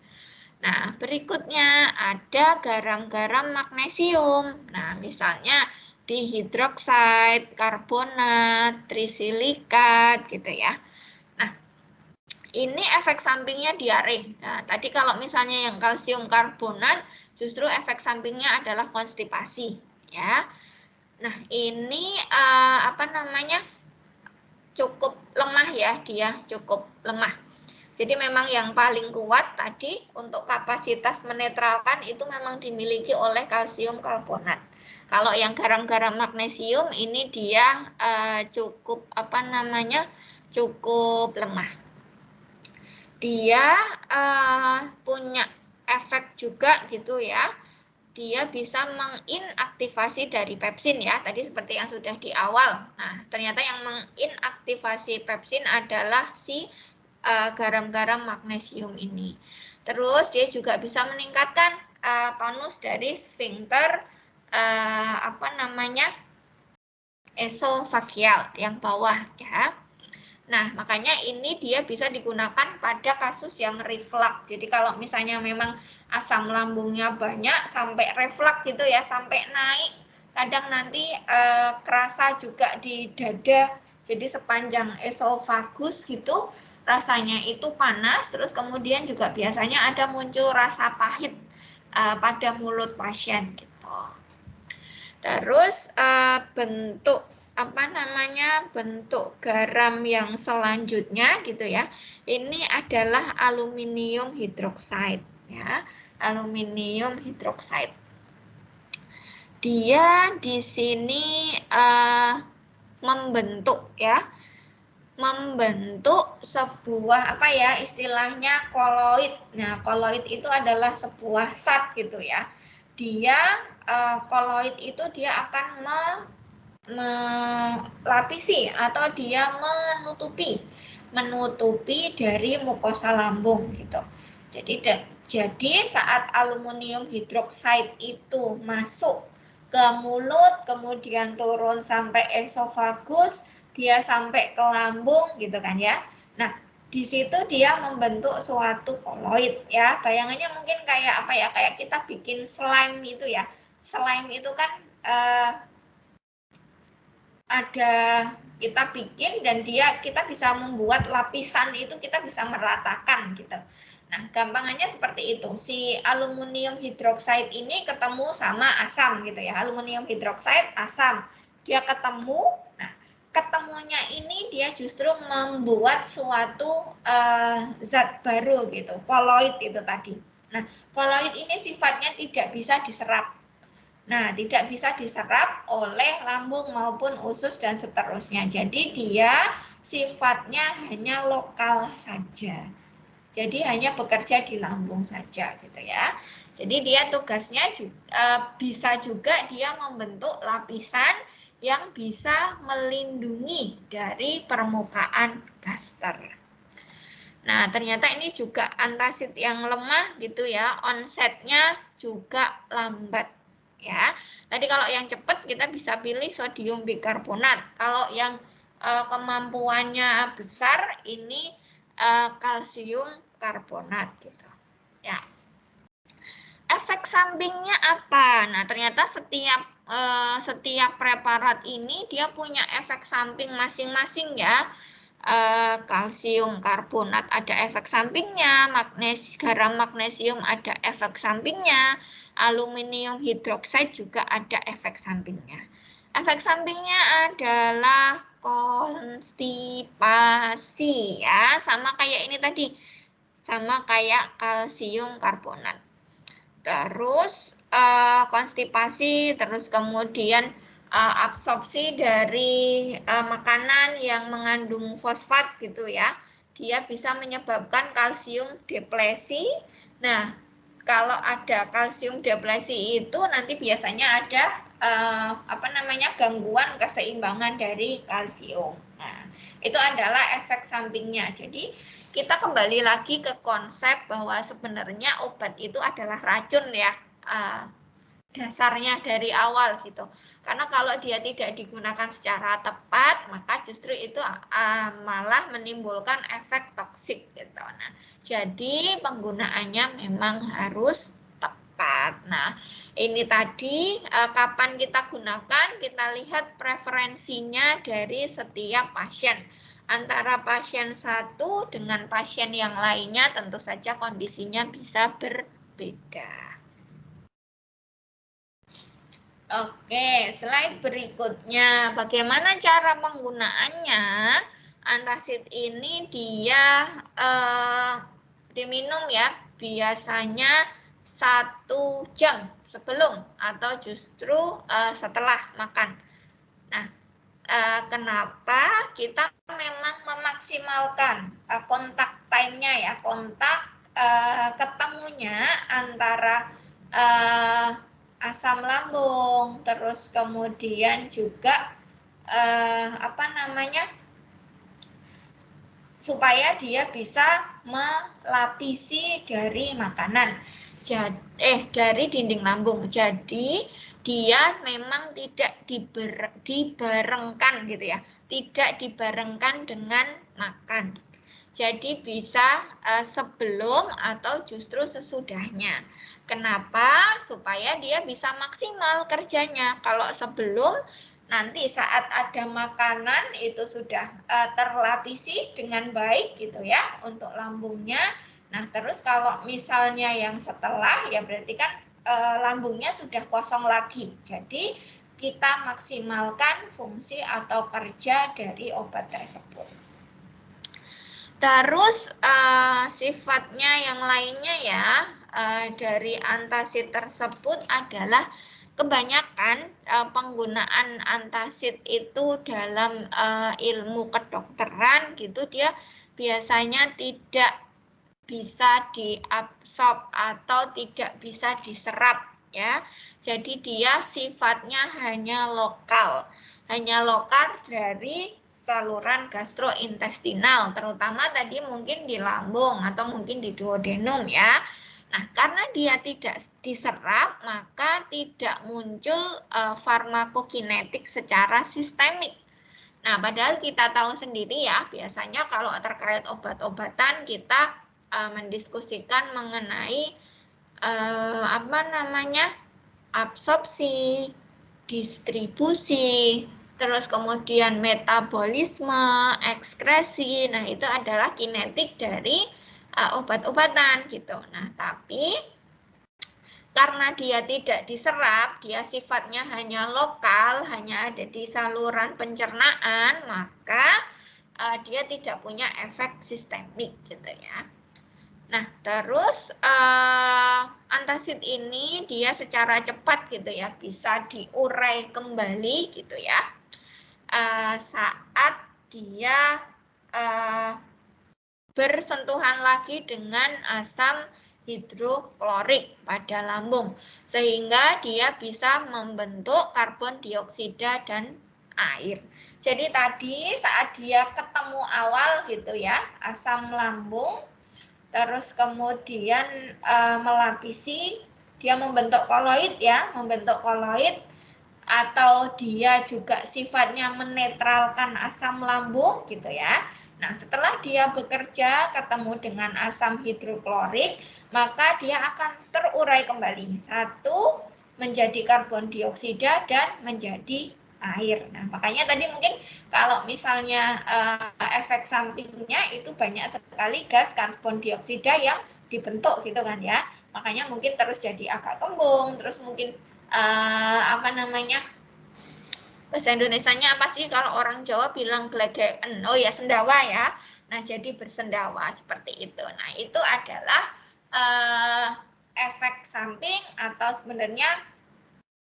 Nah, berikutnya ada garam-garam magnesium. Nah, misalnya dihidroksida, karbonat, trisilikat gitu ya. Nah, ini efek sampingnya diare. Nah, tadi kalau misalnya yang kalsium karbonat justru efek sampingnya adalah konstipasi ya. Nah, ini cukup lemah ya, dia cukup lemah. Jadi memang yang paling kuat tadi untuk kapasitas menetralkan itu memang dimiliki oleh kalsium karbonat. Kalau yang garam-garam magnesium ini dia cukup cukup lemah. Dia punya efek juga gitu ya. Dia bisa menginaktivasi dari pepsin ya, tadi seperti yang sudah di awal. Nah, ternyata yang menginaktivasi pepsin adalah si garam-garam magnesium ini. Terus dia juga bisa meningkatkan tonus dari sphincter esofageal yang bawah ya. Nah, makanya ini dia bisa digunakan pada kasus yang reflux. Jadi kalau misalnya memang asam lambungnya banyak sampai reflux gitu ya, sampai naik, kadang nanti kerasa juga di dada. Jadi sepanjang esofagus gitu rasanya itu panas, terus kemudian juga biasanya ada muncul rasa pahit pada mulut pasien gitu. Terus bentuk bentuk garam yang selanjutnya gitu ya. Ini adalah aluminium hidroksida ya. Aluminium hidroksida. Dia di sini membentuk ya. membentuk sebuah apa ya istilahnya koloid. Nah, koloid itu adalah sebuah zat gitu ya. Dia koloid itu dia akan melapisi atau dia menutupi dari mukosa lambung gitu. Jadi saat aluminium hidroksida itu masuk ke mulut, kemudian turun sampai esofagus, dia sampai ke lambung gitu kan ya. Nah, di situ dia membentuk suatu koloid ya. Bayangannya mungkin kayak apa ya? Kayak kita bikin slime itu ya. Slime itu kan ada kita bikin dan kita bisa membuat lapisan itu kita bisa meratakan gitu. Nah, gampangannya seperti itu. Si aluminium hidroksida ini ketemu sama asam gitu ya. Aluminium hidroksida, asam. Dia ketemu. Nah, ketemunya ini dia justru membuat suatu zat baru gitu. Koloid itu tadi. Nah, koloid ini sifatnya tidak bisa diserap. Nah, tidak bisa diserap oleh lambung maupun usus dan seterusnya. Jadi dia sifatnya hanya lokal saja. Jadi hanya bekerja di lambung saja gitu ya. Jadi dia tugasnya bisa juga dia membentuk lapisan yang bisa melindungi dari permukaan gaster. Nah, ternyata ini juga antasid yang lemah gitu ya. Onsetnya juga lambat. Ya, tadi kalau yang cepat kita bisa pilih sodium bikarbonat. Kalau yang kemampuannya besar ini kalsium karbonat gitu. Ya. Efek sampingnya apa? Nah, ternyata setiap preparat ini dia punya efek samping masing-masing ya. Kalsium karbonat ada efek sampingnya, garam magnesium ada efek sampingnya, aluminium hidroksida juga ada efek sampingnya. Efek sampingnya adalah konstipasi ya, sama kayak ini tadi, sama kayak kalsium karbonat. Terus konstipasi, terus kemudian absorpsi dari makanan yang mengandung fosfat gitu ya, dia bisa menyebabkan kalsium deplesi. Nah, kalau ada kalsium deplesi itu nanti biasanya ada gangguan keseimbangan dari kalsium. Nah, itu adalah efek sampingnya. Jadi kita kembali lagi ke konsep bahwa sebenarnya obat itu adalah racun ya. Dasarnya dari awal gitu. Karena kalau dia tidak digunakan secara tepat, maka justru itu malah menimbulkan efek toksik gitu. Nah, jadi penggunaannya memang harus tepat. Nah, ini tadi kapan kita gunakan, kita lihat preferensinya dari setiap pasien. Antara pasien satu dengan pasien yang lainnya tentu saja kondisinya bisa berbeda. Oke, slide berikutnya. Bagaimana cara penggunaannya? Antasid ini dia diminum ya, biasanya 1 jam sebelum atau justru setelah makan. Nah, kenapa kita memang memaksimalkan kontak time-nya ya, kontak ketemunya antara asam lambung, terus kemudian juga supaya dia bisa melapisi dari makanan, dari dinding lambung. Jadi dia memang tidak dibarengkan gitu ya, tidak dibarengkan dengan makan. Jadi bisa sebelum atau justru sesudahnya. Kenapa? Supaya dia bisa maksimal kerjanya. Kalau sebelum, nanti saat ada makanan itu sudah terlapisi dengan baik gitu ya untuk lambungnya. Nah, terus kalau misalnya yang setelah, ya berarti kan lambungnya sudah kosong lagi. Jadi kita maksimalkan fungsi atau kerja dari obat tersebut. Terus sifatnya yang lainnya ya dari antasid tersebut adalah kebanyakan penggunaan antasid itu dalam ilmu kedokteran gitu, dia biasanya tidak bisa diabsorb atau tidak bisa diserap ya. Jadi dia sifatnya hanya lokal dari saluran gastrointestinal, terutama tadi mungkin di lambung atau mungkin di duodenum ya. Nah, karena dia tidak diserap, maka tidak muncul farmakokinetik secara sistemik. Nah, padahal kita tahu sendiri ya, biasanya kalau terkait obat-obatan kita mendiskusikan mengenai absorpsi, distribusi, terus kemudian metabolisme, ekskresi. Nah, itu adalah kinetik dari obat-obatan gitu. Nah, tapi karena dia tidak diserap, dia sifatnya hanya lokal, hanya ada di saluran pencernaan, maka dia tidak punya efek sistemik gitu ya. Nah, terus antasid ini dia secara cepat gitu ya, bisa diurai kembali gitu ya, saat dia bersentuhan lagi dengan asam hidroklorik pada lambung, sehingga dia bisa membentuk karbon dioksida dan air. Jadi tadi saat dia ketemu awal gitu ya, asam lambung, terus kemudian melapisi, dia membentuk koloid ya, atau dia juga sifatnya menetralkan asam lambung gitu ya. Nah, setelah dia bekerja ketemu dengan asam hidroklorik, maka dia akan terurai kembali. Satu, menjadi karbon dioksida dan menjadi air. Nah, makanya tadi mungkin kalau misalnya efek sampingnya itu banyak sekali gas karbon dioksida yang dibentuk gitu kan ya. Makanya mungkin terus jadi agak kembung, terus mungkin bahasa Indonesianya apa sih kalau orang Jawa bilang gelegekan? Oh ya, sendawa ya. Nah, jadi bersendawa seperti itu. Nah, itu adalah efek samping atau sebenarnya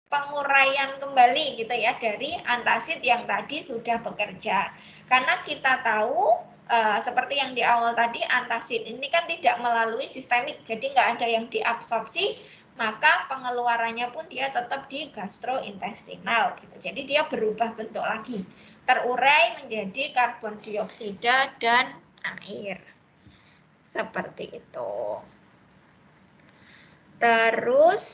penguraian kembali gitu ya dari antasid yang tadi sudah bekerja. Karena kita tahu seperti yang di awal tadi, antasid ini kan tidak melalui sistemik, jadi nggak ada yang diabsorpsi, maka pengeluarannya pun dia tetap di gastrointestinal gitu. Jadi dia berubah bentuk lagi, terurai menjadi karbon dioksida dan air. Seperti itu. Terus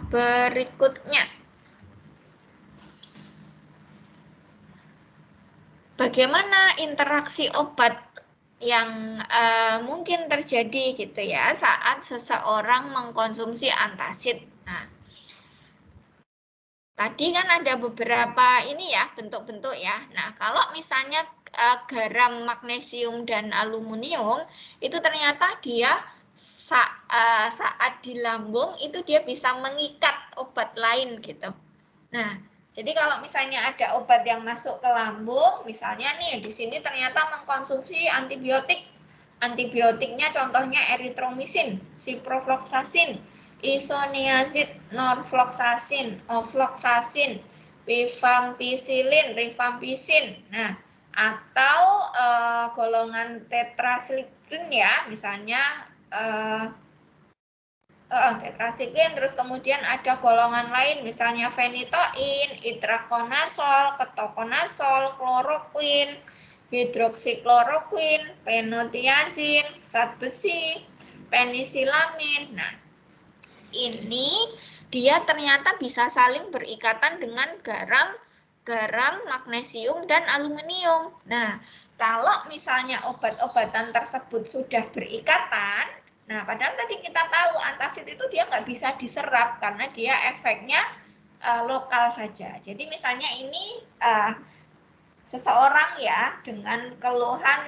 berikutnya, bagaimana interaksi obat yang mungkin terjadi gitu ya saat seseorang mengkonsumsi antasid. Nah, tadi kan ada beberapa ini ya bentuk-bentuk ya. Nah, kalau misalnya garam, magnesium, dan aluminium itu ternyata dia saat di lambung itu dia bisa mengikat obat lain gitu. Nah, jadi kalau misalnya ada obat yang masuk ke lambung, misalnya nih di sini ternyata mengkonsumsi antibiotik. Antibiotiknya contohnya eritromisin, ciprofloxacin, isoniazid, norfloxacin, ofloxacin, rifampicin. Nah, atau golongan tetrasiklin ya, misalnya tetrasiklin, terus kemudian ada golongan lain misalnya fenitoin, itrakonazol, ketokonazol, kloroquin, hidroksikloroquin, penotiazin, zat besi, penisilamin. Nah, ini dia ternyata bisa saling berikatan dengan garam, magnesium, dan aluminium. Nah, kalau misalnya obat-obatan tersebut sudah berikatan, nah, padahal tadi kita tahu antasid itu dia nggak bisa diserap karena dia efeknya lokal saja. Jadi misalnya ini seseorang ya dengan keluhan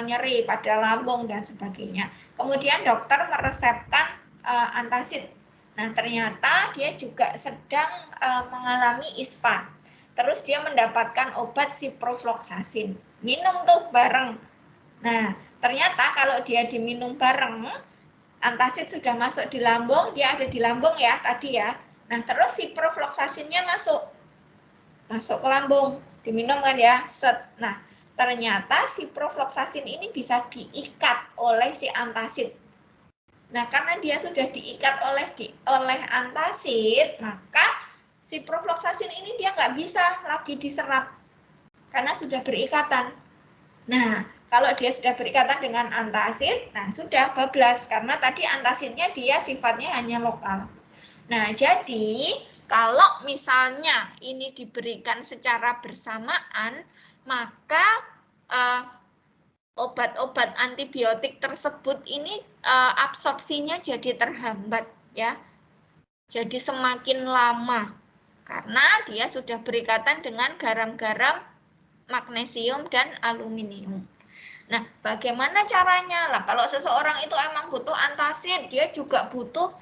nyeri pada lambung dan sebagainya. Kemudian dokter meresepkan antasid. Nah, ternyata dia juga sedang mengalami ISPA. Terus dia mendapatkan obat ciprofloxacin. Minum tuh bareng. Nah, ternyata kalau dia diminum bareng, Antasid sudah masuk di lambung, dia ada di lambung ya tadi ya. Nah, terus ciprofloxacinnya masuk ke lambung, diminum kan ya. Set. Nah, ternyata ciprofloxacin ini bisa diikat oleh si antasid. Nah, karena dia sudah diikat oleh antasid, maka ciprofloxacin ini dia nggak bisa lagi diserap karena sudah berikatan. Nah, kalau dia sudah berikatan dengan antasid, nah sudah bablas karena tadi antasidnya dia sifatnya hanya lokal. Nah, jadi kalau misalnya ini diberikan secara bersamaan, maka obat-obat antibiotik tersebut ini absorpsinya jadi terhambat ya. Jadi semakin lama karena dia sudah berikatan dengan garam-garam magnesium dan aluminium. Nah, bagaimana caranya? Lah, kalau seseorang itu emang butuh antasid, dia juga butuh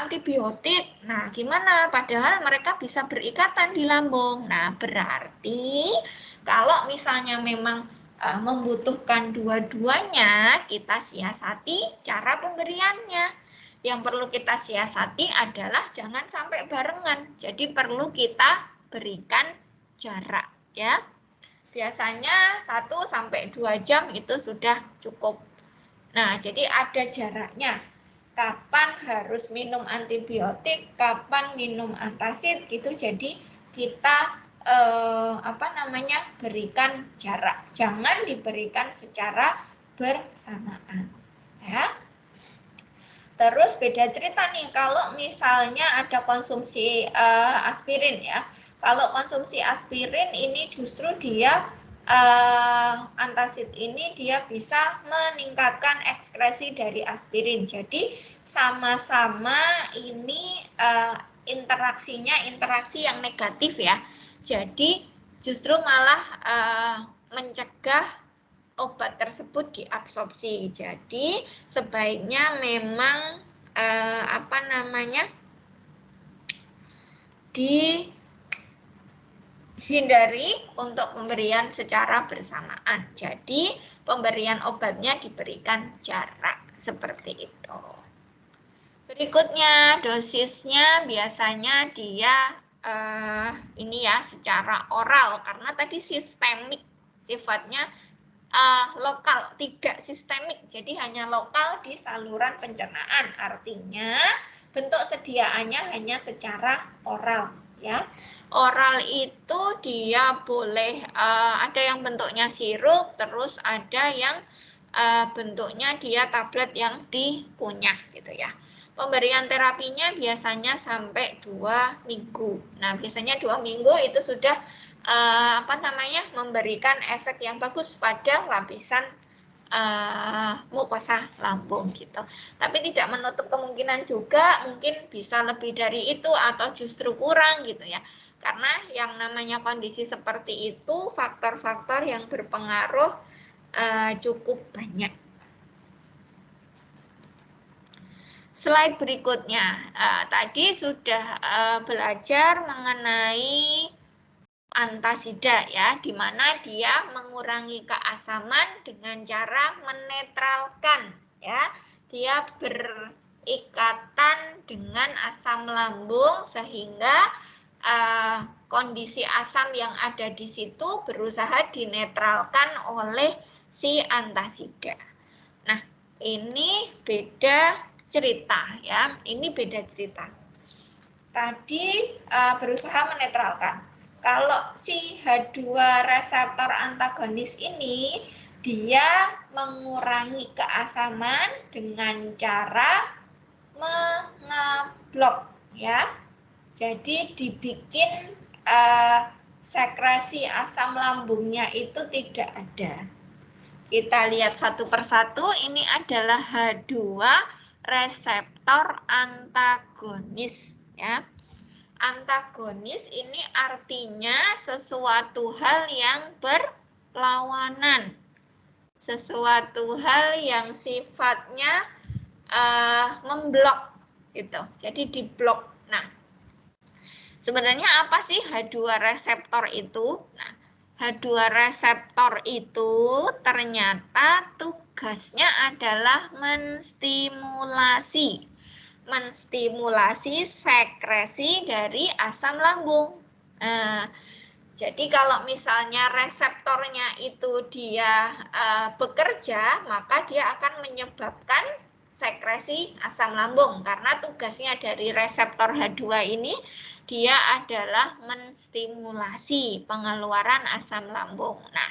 antibiotik. Nah, gimana? Padahal mereka bisa berikatan di lambung. Nah, berarti kalau misalnya memang membutuhkan dua-duanya, kita siasati cara pemberiannya. Yang perlu kita siasati adalah jangan sampai barengan. Jadi perlu kita berikan jarak, ya. Biasanya 1-2 jam itu sudah cukup. Nah, jadi ada jaraknya. Kapan harus minum antibiotik, kapan minum antasid gitu. Jadi kita berikan jarak. Jangan diberikan secara bersamaan. Ya. Terus beda cerita nih kalau misalnya ada konsumsi aspirin ya. Kalau konsumsi aspirin ini justru dia antasid ini dia bisa meningkatkan ekskresi dari aspirin. Jadi sama-sama ini interaksinya interaksi yang negatif ya. Jadi justru malah mencegah obat tersebut diabsorpsi. Jadi sebaiknya memang dihindari untuk pemberian secara bersamaan. Jadi pemberian obatnya diberikan jarak seperti itu. Berikutnya dosisnya biasanya dia ini ya secara oral karena tadi sistemik sifatnya lokal, tidak sistemik, jadi hanya lokal di saluran pencernaan. Artinya bentuk sediaannya hanya secara oral, ya. Oral itu dia boleh ada yang bentuknya sirup, terus ada yang bentuknya dia tablet yang dikunyah, gitu ya. Pemberian terapinya biasanya sampai 2 minggu. Nah, biasanya 2 minggu itu sudah memberikan efek yang bagus pada lapisan mukosa lambung gitu. Tapi tidak menutup kemungkinan juga mungkin bisa lebih dari itu atau justru kurang gitu ya. Karena yang namanya kondisi seperti itu faktor-faktor yang berpengaruh cukup banyak. Slide berikutnya, tadi sudah belajar mengenai antasida ya, di mana dia mengurangi keasaman dengan cara menetralkan ya. Dia berikatan dengan asam lambung sehingga kondisi asam yang ada di situ berusaha dinetralkan oleh si antasida. Nah, ini beda cerita ya, ini beda cerita. Tadi berusaha menetralkan. Kalau si H2 reseptor antagonis ini dia mengurangi keasaman dengan cara mengeblok ya. Jadi dibikin sekresi asam lambungnya itu tidak ada. Kita lihat satu persatu, ini adalah H2 reseptor antagonis ya. Antagonis ini artinya sesuatu hal yang berlawanan. Sesuatu hal yang sifatnya memblok gitu. Jadi diblok. Nah, sebenarnya apa sih H2 reseptor itu? Nah, H2 reseptor itu ternyata tugas tugasnya adalah menstimulasi sekresi dari asam lambung. Nah, jadi kalau misalnya reseptornya itu dia bekerja, maka dia akan menyebabkan sekresi asam lambung. Karena tugasnya dari reseptor H2 ini, dia adalah menstimulasi pengeluaran asam lambung. Nah,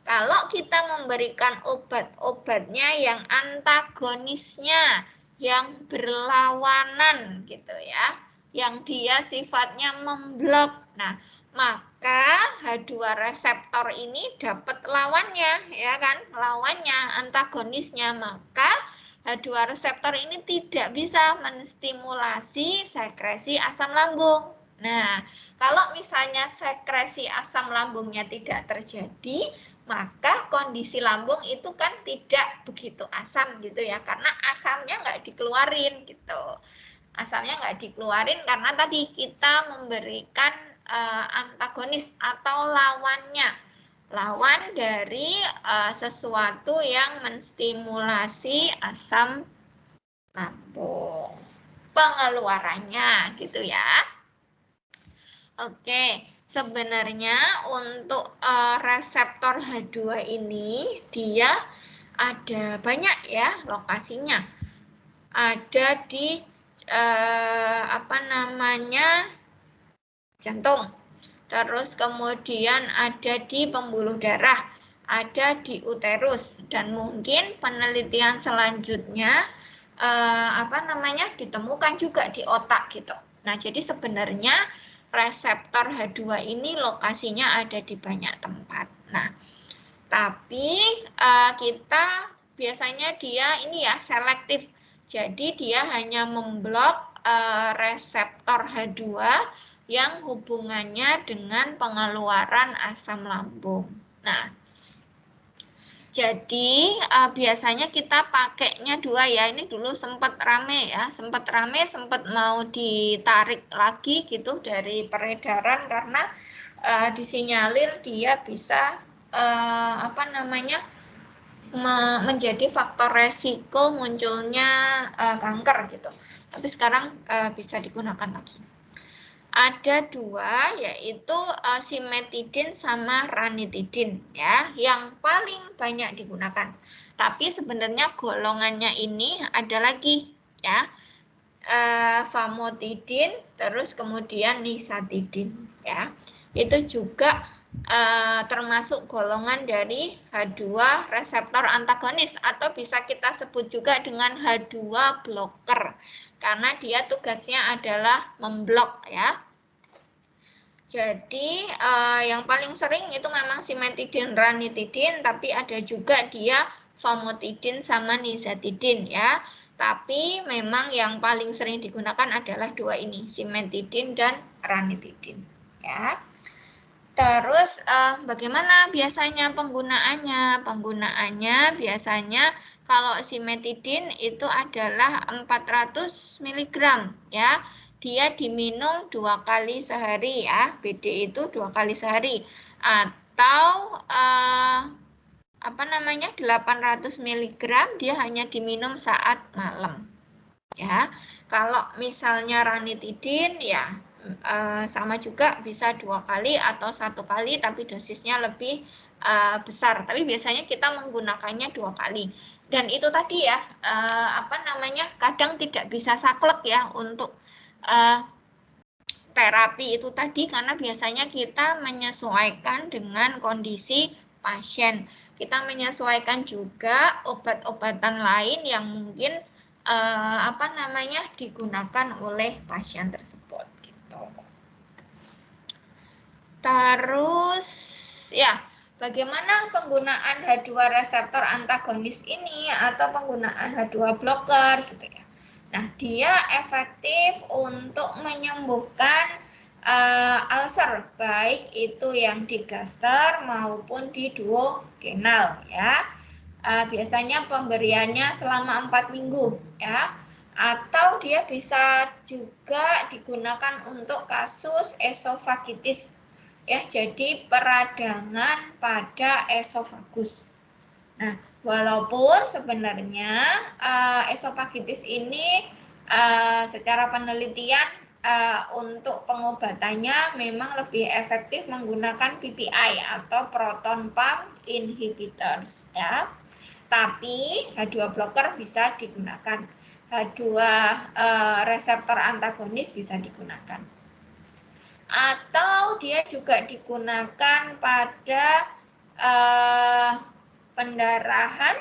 kalau kita memberikan obat-obatnya yang antagonisnya, yang berlawanan gitu ya, yang dia sifatnya memblok. Nah, maka H2 reseptor ini dapat lawannya, ya kan? Lawannya, antagonisnya. Maka H2 reseptor ini tidak bisa menstimulasi sekresi asam lambung. Nah, kalau misalnya sekresi asam lambungnya tidak terjadi, maka kondisi lambung itu kan tidak begitu asam gitu ya, karena asamnya nggak dikeluarin gitu. Asamnya nggak dikeluarin karena tadi kita memberikan antagonis atau lawan dari sesuatu yang menstimulasi asam lambung pengeluarannya gitu ya. Oke, sebenarnya untuk reseptor H2 ini dia ada banyak ya lokasinya. Ada di jantung, terus kemudian ada di pembuluh darah, ada di uterus, dan mungkin penelitian selanjutnya ditemukan juga di otak gitu. Nah, jadi sebenarnya reseptor H2 ini lokasinya ada di banyak tempat. Nah, tapi kita biasanya dia ini ya selektif. Jadi dia hanya memblok reseptor H2 yang hubungannya dengan pengeluaran asam lambung. Nah, jadi biasanya kita pakainya dua ya. Ini dulu sempat rame ya, sempat mau ditarik lagi gitu dari peredaran karena disinyalir dia bisa menjadi faktor resiko munculnya kanker gitu. Tapi sekarang bisa digunakan lagi. Ada dua, yaitu simetidin sama ranitidin ya, yang paling banyak digunakan. Tapi sebenarnya golongannya ini ada lagi ya, famotidin, terus kemudian nisatidin ya. Itu juga termasuk golongan dari H2 reseptor antagonis atau bisa kita sebut juga dengan H2 blocker karena dia tugasnya adalah memblok ya. Jadi yang paling sering itu memang simetidin, ranitidin, tapi ada juga dia famotidin sama nisatidin ya. Tapi memang yang paling sering digunakan adalah dua ini, simetidin dan ranitidin ya. Terus bagaimana biasanya penggunaannya? Penggunaannya biasanya kalau simetidin itu adalah 400 mg ya. Dia diminum 2 kali sehari ya. BD itu 2 kali sehari. Atau 800 mg dia hanya diminum saat malam. Ya. Kalau misalnya ranitidin ya sama juga bisa 2 kali atau 1 kali tapi dosisnya lebih besar. Tapi biasanya kita menggunakannya 2 kali. Dan itu tadi ya kadang tidak bisa saklek ya untuk terapi itu tadi karena biasanya kita menyesuaikan dengan kondisi pasien. Kita menyesuaikan juga obat-obatan lain yang mungkin digunakan oleh pasien tersebut gitu. Terus ya, bagaimana penggunaan H2 reseptor antagonis ini atau penggunaan H2 blocker gitu ya. Nah, dia efektif untuk menyembuhkan ulcer baik itu yang di gaster maupun di duodenal ya. Biasanya pemberiannya selama 4 minggu ya, atau dia bisa juga digunakan untuk kasus esofagitis ya, jadi peradangan pada esofagus. Nah, walaupun sebenarnya esofagitis ini secara penelitian untuk pengobatannya memang lebih efektif menggunakan PPI atau proton pump inhibitors ya. Tapi H2 blocker bisa digunakan. H2 reseptor antagonis bisa digunakan. Atau dia juga digunakan pada pendarahan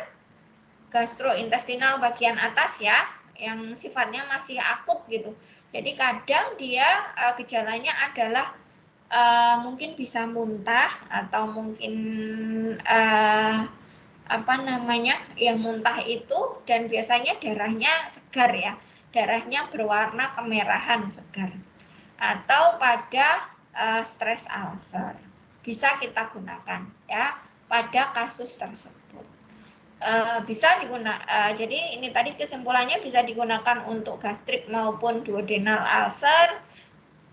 gastrointestinal bagian atas ya, yang sifatnya masih akut gitu. Jadi kadang dia gejalanya adalah mungkin bisa muntah atau mungkin apa namanya yang muntah itu, dan biasanya darahnya segar ya, darahnya berwarna kemerahan segar. Atau pada stress ulcer bisa kita gunakan ya pada kasus tersebut. Bisa digunakan. Jadi ini tadi kesimpulannya bisa digunakan untuk gastrik maupun duodenal ulcer,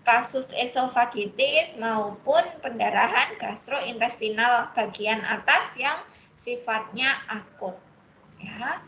kasus esofagitis maupun pendarahan gastrointestinal bagian atas yang sifatnya akut. Ya.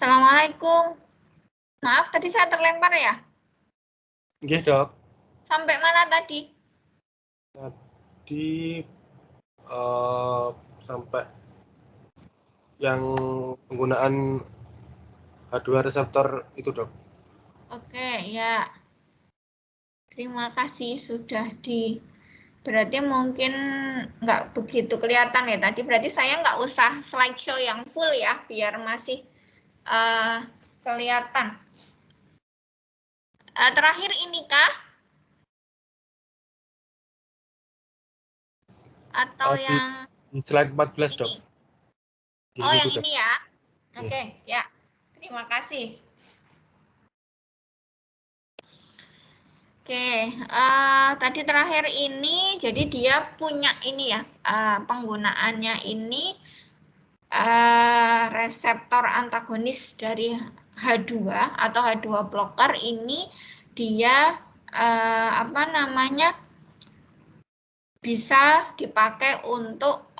Assalamualaikum. Maaf, tadi saya terlempar ya? Iya, Dok. Sampai mana tadi? Tadi sampai yang penggunaan H2 reseptor itu, Dok. Oke, ya. Terima kasih sudah berarti mungkin nggak begitu kelihatan ya tadi. Berarti saya nggak usah slideshow yang full ya, biar masih kelihatan. Terakhir ini kah? Atau yang di slide 14, Dok. Oh, yang ini ya. Oke, ya. Terima kasih. Oke, tadi terakhir ini, jadi dia punya ini ya, penggunaannya ini reseptor antagonis dari H2 atau H2 blocker ini dia bisa dipakai untuk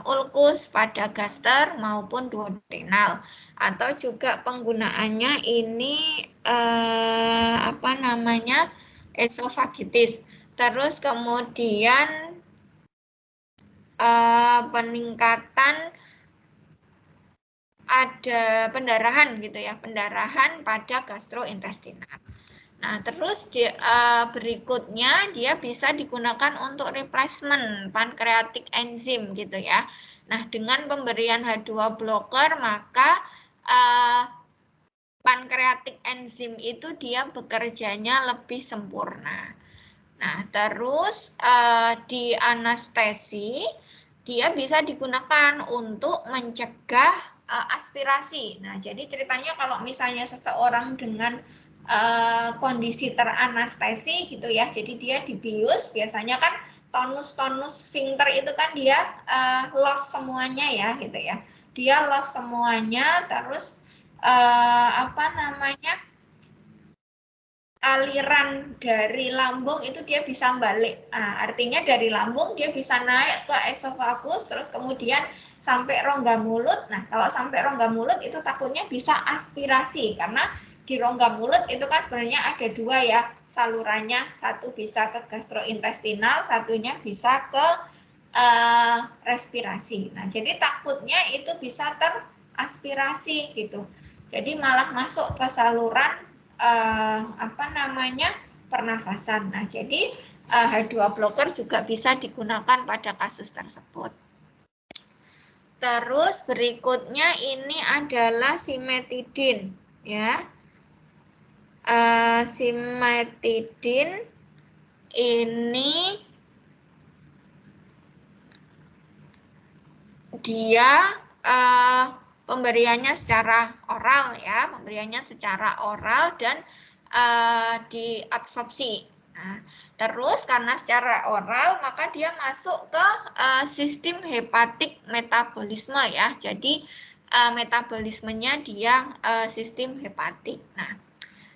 ulkus pada gaster maupun duodenal, atau juga penggunaannya ini esofagitis. Terus kemudian peningkatan ada pendarahan gitu ya, pendarahan pada gastrointestinal. Nah, terus berikutnya dia bisa digunakan untuk replacement pancreatic enzyme gitu ya. Nah, dengan pemberian H2 blocker maka pancreatic enzyme itu dia bekerjanya lebih sempurna. Nah, terus di anestesi dia bisa digunakan untuk mencegah aspirasi. Nah, jadi ceritanya kalau misalnya seseorang dengan kondisi teranestesi gitu ya, jadi dia dibius, biasanya kan tonus-tonus sphincter itu kan dia loss semuanya ya gitu ya. Dia loss semuanya, terus aliran dari lambung itu dia bisa balik. Nah, artinya dari lambung dia bisa naik ke esofagus, terus kemudian sampai rongga mulut. Nah, kalau sampai rongga mulut itu takutnya bisa aspirasi, karena di rongga mulut itu kan sebenarnya ada dua ya salurannya. Satu bisa ke gastrointestinal, satunya bisa ke respirasi. Nah, jadi takutnya itu bisa teraspirasi gitu. Jadi malah masuk ke saluran pernafasan. Nah, jadi H2 blocker juga bisa digunakan pada kasus tersebut. Terus berikutnya ini adalah simetidin ya. Simetidin ini dia pemberiannya secara oral ya, dan diabsorpsi. Nah, terus karena secara oral maka dia masuk ke sistem hepatik metabolisme ya. Jadi metabolismenya dia sistem hepatik. Nah,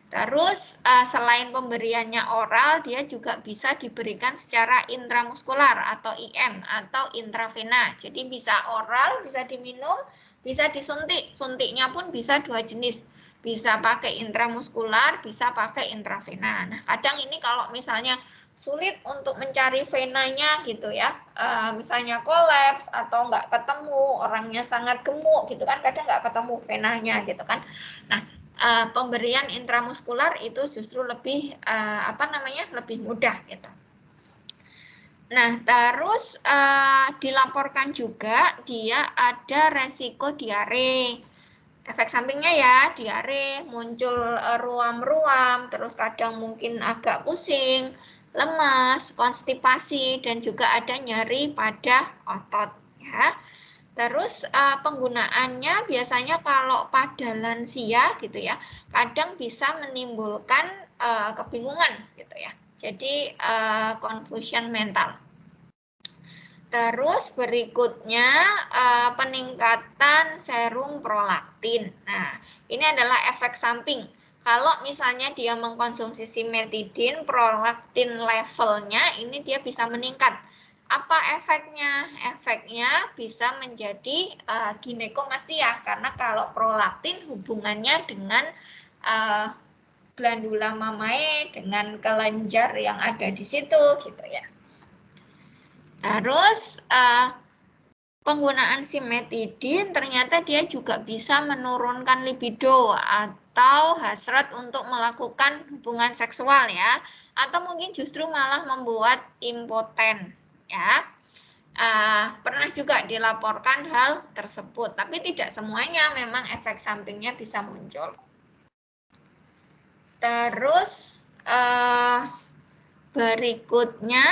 terus selain pemberiannya oral, dia juga bisa diberikan secara intramuskular atau IM atau intravena. Jadi bisa oral, bisa diminum, bisa disuntik. Suntiknya pun bisa dua jenis. Bisa pakai intramuskular, bisa pakai intravena. Nah, kadang ini kalau misalnya sulit untuk mencari venanya gitu ya, misalnya kolaps atau nggak ketemu, orangnya sangat gemuk gitu kan, kadang nggak ketemu venanya gitu kan. Nah, pemberian intramuskular itu justru lebih lebih mudah gitu. Nah, terus dilaporkan juga dia ada resiko diare. Efek sampingnya ya, diare, muncul ruam-ruam, terus kadang mungkin agak pusing, lemas, konstipasi, dan juga ada nyeri pada otot ya. Terus penggunaannya biasanya kalau pada lansia gitu ya, kadang bisa menimbulkan kebingungan gitu ya. Jadi confusion mental. Terus berikutnya peningkatan serum prolaktin. Nah, ini adalah efek samping. Kalau misalnya dia mengkonsumsi simetidin, prolaktin levelnya ini dia bisa meningkat. Apa efeknya? Efeknya bisa menjadi ginekomastia karena kalau prolaktin hubungannya dengan glandula mamae dengan kelenjar yang ada di situ gitu ya. Terus penggunaan simetidin ternyata dia juga bisa menurunkan libido atau hasrat untuk melakukan hubungan seksual ya, atau mungkin justru malah membuat impoten ya. Pernah juga dilaporkan hal tersebut, tapi tidak semuanya memang efek sampingnya bisa muncul. Terus berikutnya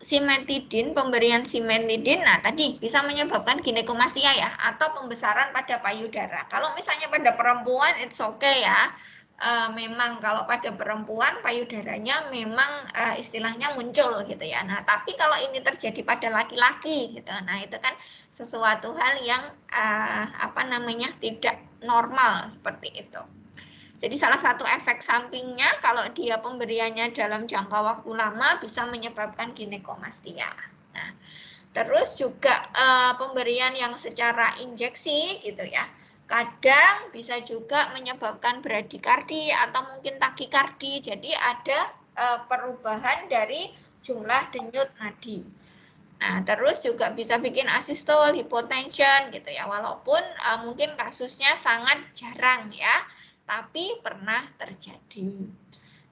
simetidin, pemberian simetidin, nah tadi bisa menyebabkan ginekomastia ya, atau pembesaran pada payudara. Kalau misalnya pada perempuan, it's okay ya. Memang kalau pada perempuan payudaranya memang istilahnya muncul gitu ya. Nah, tapi kalau ini terjadi pada laki-laki gitu, nah itu kan sesuatu hal yang tidak normal seperti itu. Jadi salah satu efek sampingnya kalau dia pemberiannya dalam jangka waktu lama bisa menyebabkan ginekomastia. Nah, terus juga pemberian yang secara injeksi gitu ya. Kadang bisa juga menyebabkan bradikardi atau mungkin takikardi. Jadi ada perubahan dari jumlah denyut nadi. Nah, terus juga bisa bikin asistol, hipotension gitu ya. Walaupun mungkin kasusnya sangat jarang ya, tapi pernah terjadi.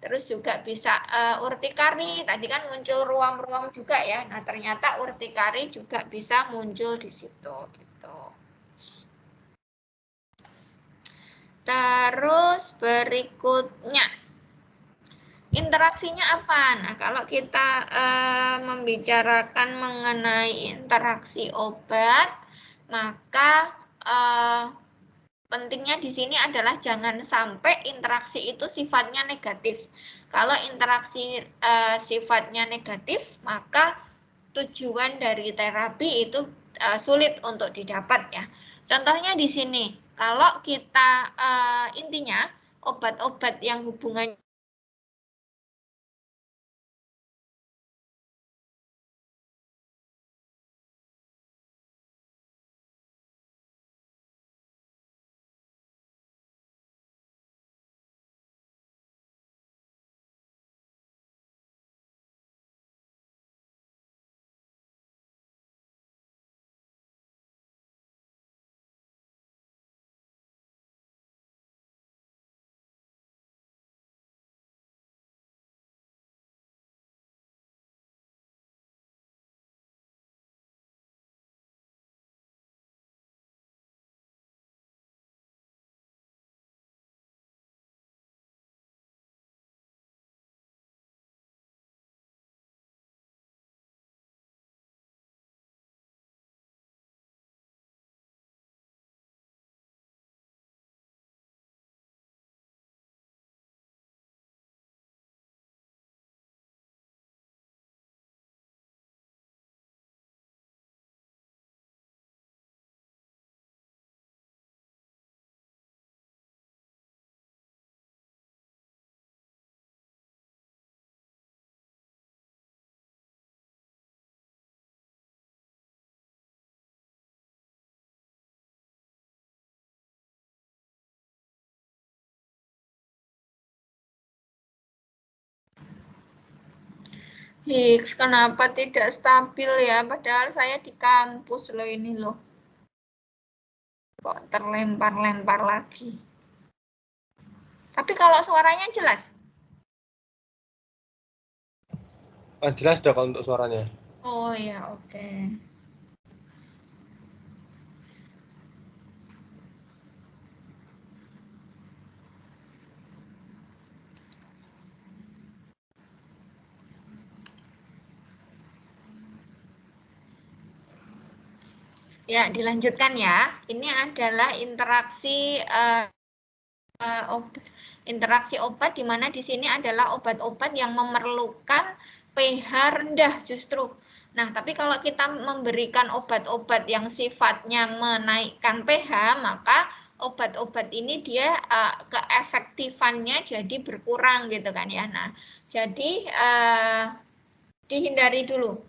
Terus juga bisa urtikari, tadi kan muncul ruam-ruam juga ya. Nah, ternyata urtikari juga bisa muncul di situ gitu. Terus berikutnya interaksinya apa? Nah, kalau kita membicarakan mengenai interaksi obat, maka pentingnya di sini adalah jangan sampai interaksi itu sifatnya negatif. Kalau interaksi sifatnya negatif, maka tujuan dari terapi itu sulit untuk didapat ya. Contohnya di sini, kalau kita intinya obat-obat yang hubungannya Higgs, kenapa tidak stabil ya? Padahal saya di kampus loh ini loh. Kok terlempar-lempar lagi. Tapi kalau suaranya jelas? Jelas dok kalau untuk suaranya. Oh ya, oke. Ya, dilanjutkan ya. Ini adalah interaksi obat di mana di sini adalah obat-obat yang memerlukan pH rendah justru. Nah, tapi kalau kita memberikan obat-obat yang sifatnya menaikkan pH, maka obat-obat ini dia keefektifannya jadi berkurang gitu kan ya. Nah, jadi dihindari dulu.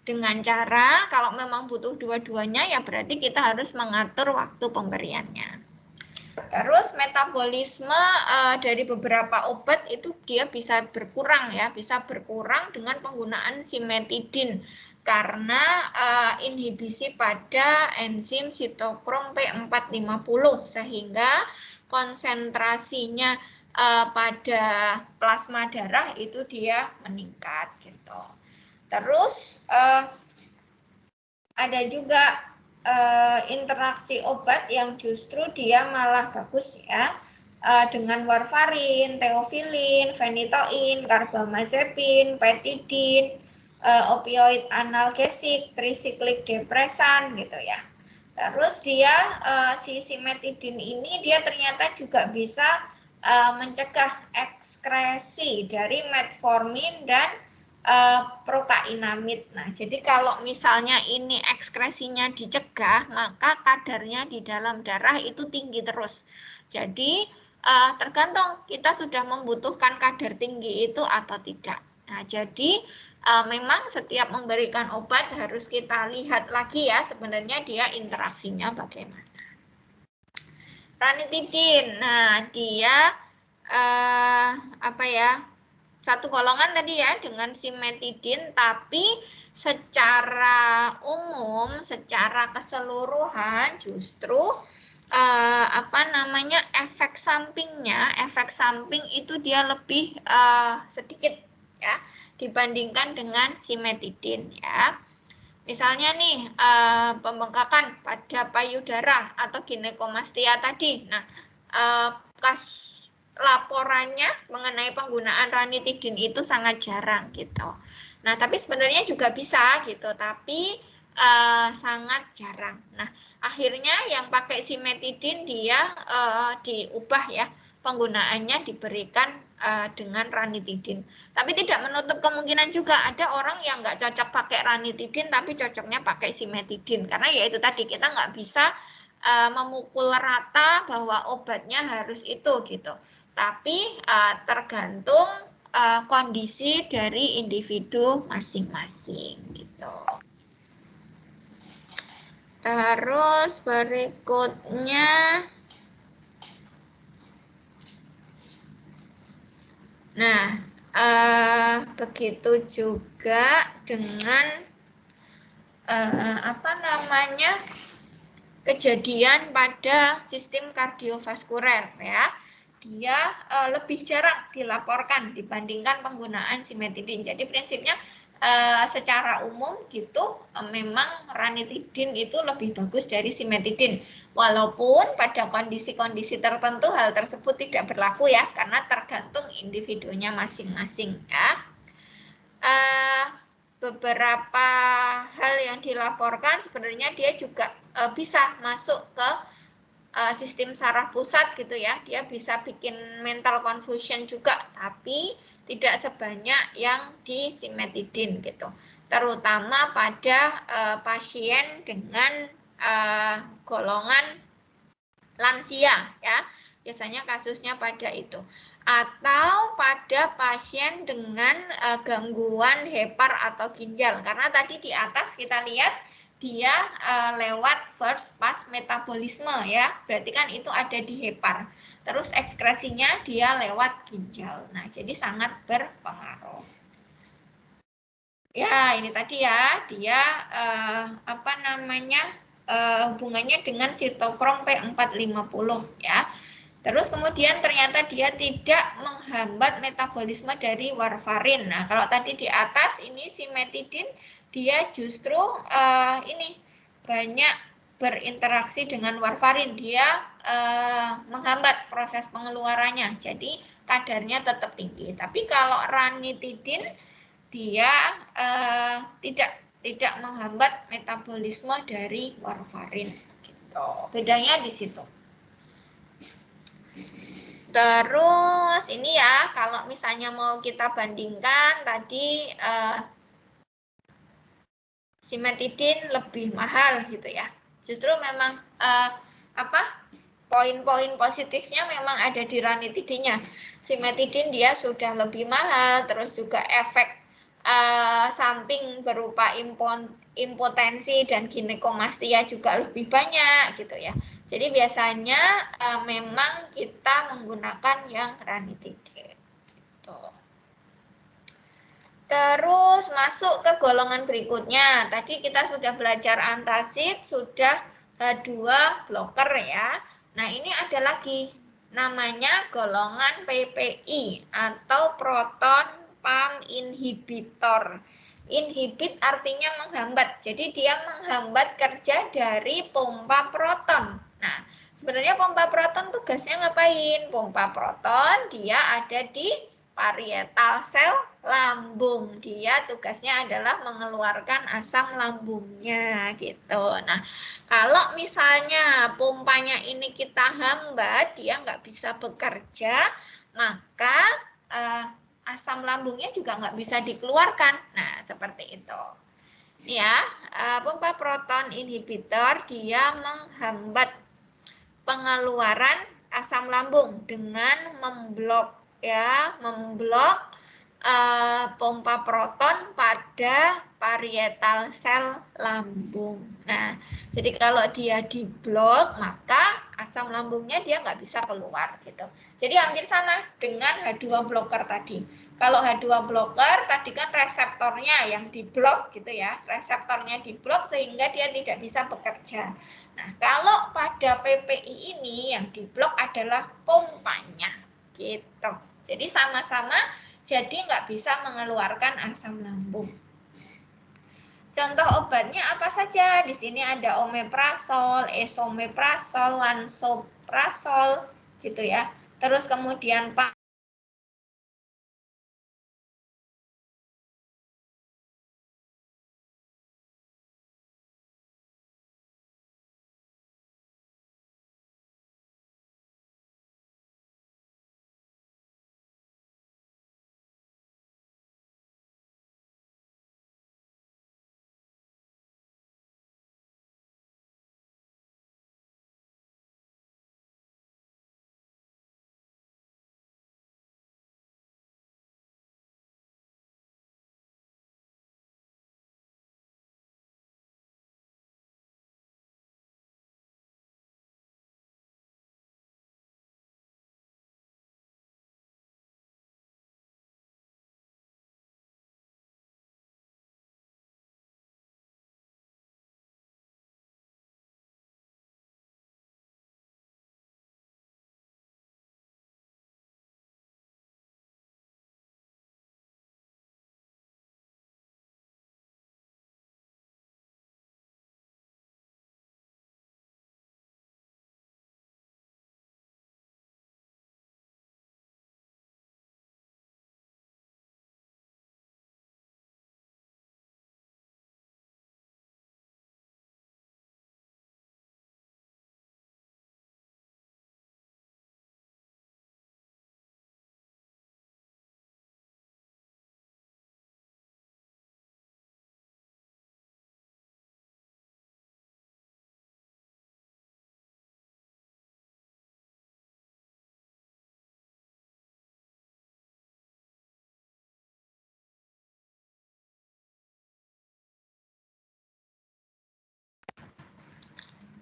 Dengan cara kalau memang butuh dua-duanya ya berarti kita harus mengatur waktu pemberiannya. Terus metabolisme dari beberapa obat itu dia bisa berkurang ya, bisa berkurang dengan penggunaan simetidin karena inhibisi pada enzim sitokrom P450 sehingga konsentrasinya pada plasma darah itu dia meningkat gitu. Terus ada juga interaksi obat yang justru dia malah bagus ya dengan warfarin, teofilin, fenitoin, karbamazepin, petidin, opioid analgesik, trisiklik depresan gitu ya. Terus dia si simetidin ini dia ternyata juga bisa mencegah ekskresi dari metformin dan prokainamid. Nah, jadi kalau misalnya ini ekskresinya dicegah, maka kadarnya di dalam darah itu tinggi terus. Jadi tergantung kita sudah membutuhkan kadar tinggi itu atau tidak. Nah, jadi memang setiap memberikan obat harus kita lihat lagi ya sebenarnya dia interaksinya bagaimana. Ranitidin, nah dia apa ya? Satu golongan tadi ya dengan simetidin, tapi secara umum, secara keseluruhan justru efek samping itu dia lebih sedikit ya dibandingkan dengan simetidin ya. Misalnya nih pembengkakan pada payudara atau ginekomastia tadi. Nah, laporannya mengenai penggunaan ranitidin itu sangat jarang gitu. Nah, tapi sebenarnya juga bisa gitu, tapi sangat jarang. Nah, akhirnya yang pakai simetidin dia diubah ya, penggunaannya diberikan dengan ranitidin. Tapi tidak menutup kemungkinan juga ada orang yang nggak cocok pakai ranitidin, tapi cocoknya pakai simetidin. Karena ya itu tadi, kita nggak bisa memukul rata bahwa obatnya harus itu gitu. Tapi tergantung kondisi dari individu masing-masing gitu. Terus berikutnya, nah begitu juga dengan kejadian pada sistem kardiovaskuler ya. Dia lebih jarang dilaporkan dibandingkan penggunaan simetidin. Jadi prinsipnya secara umum gitu memang ranitidin itu lebih bagus dari simetidin. Walaupun pada kondisi-kondisi tertentu hal tersebut tidak berlaku ya, karena tergantung individunya masing-masing ya. Beberapa hal yang dilaporkan sebenarnya dia juga bisa masuk ke sistem saraf pusat gitu ya, dia bisa bikin mental confusion juga, tapi tidak sebanyak yang di simetidin gitu, terutama pada pasien dengan golongan lansia ya, biasanya kasusnya pada itu, atau pada pasien dengan gangguan hepar atau ginjal, karena tadi di atas kita lihat dia lewat first pass metabolisme ya, berarti kan itu ada di hepar, terus ekskresinya dia lewat ginjal. Nah, jadi sangat berpengaruh. Ya, ini tadi ya, dia hubungannya dengan sitokrom P450 ya. Terus kemudian ternyata dia tidak menghambat metabolisme dari warfarin. Nah, kalau tadi di atas ini simetidin, dia justru ini banyak berinteraksi dengan warfarin. Dia menghambat proses pengeluarannya. Jadi kadarnya tetap tinggi. Tapi kalau ranitidin dia tidak menghambat metabolisme dari warfarin. Gitu. Bedanya di situ. Terus ini ya, kalau misalnya mau kita bandingkan tadi simetidin lebih mahal gitu ya. Justru memang poin-poin positifnya memang ada di ranitidinnya. Simetidin dia sudah lebih mahal, terus juga efek samping berupa impotensi dan ginekomastia juga lebih banyak gitu ya. Jadi biasanya memang kita menggunakan yang ranitidine. Gitu. Terus masuk ke golongan berikutnya. Tadi kita sudah belajar antacid, sudah H2 blocker ya. Nah ini ada lagi namanya golongan PPI atau proton pump inhibitor. Inhibit artinya menghambat. Jadi dia menghambat kerja dari pompa proton. Nah, sebenarnya pompa proton tugasnya ngapain? Pompa proton dia ada di parietal sel lambung. Dia tugasnya adalah mengeluarkan asam lambungnya gitu. Nah, kalau misalnya pompanya ini kita hambat, dia nggak bisa bekerja, maka asam lambungnya juga nggak bisa dikeluarkan. Nah, seperti itu. Ya, pompa proton inhibitor dia menghambat pengeluaran asam lambung dengan memblok pompa proton pada parietal sel lambung. Nah, jadi kalau dia diblok, maka asam lambungnya dia nggak bisa keluar gitu. Jadi hampir sama dengan H2 blocker tadi. Kalau H2 blocker tadi kan reseptornya yang diblok gitu ya, reseptornya diblok sehingga dia tidak bisa bekerja. Nah, kalau pada PPI ini yang diblok adalah pompanya gitu. Jadi sama-sama jadi nggak bisa mengeluarkan asam lambung. Contoh obatnya apa saja? Di sini ada omeprazol, esomeprazol, lansoprazol, gitu ya. Terus kemudian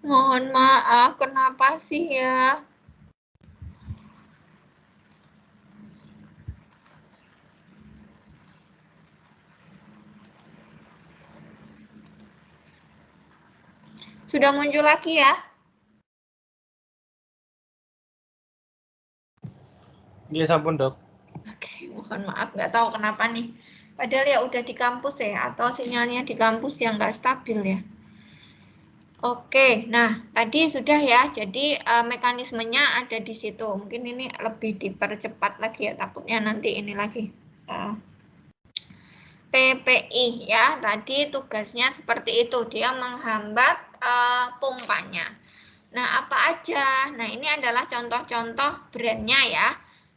mohon maaf, kenapa sih ya? Sudah muncul lagi ya? Iya, sampun, Dok. Oke, mohon maaf, nggak tahu kenapa nih. Padahal ya udah di kampus ya, atau sinyalnya di kampus yang nggak stabil ya. Oke, nah tadi sudah ya, jadi mekanismenya ada di situ. Mungkin ini lebih dipercepat lagi ya, takutnya nanti ini lagi. PPI ya, tadi tugasnya seperti itu, dia menghambat pompanya. Nah, apa aja? Nah, ini adalah contoh-contoh brandnya ya.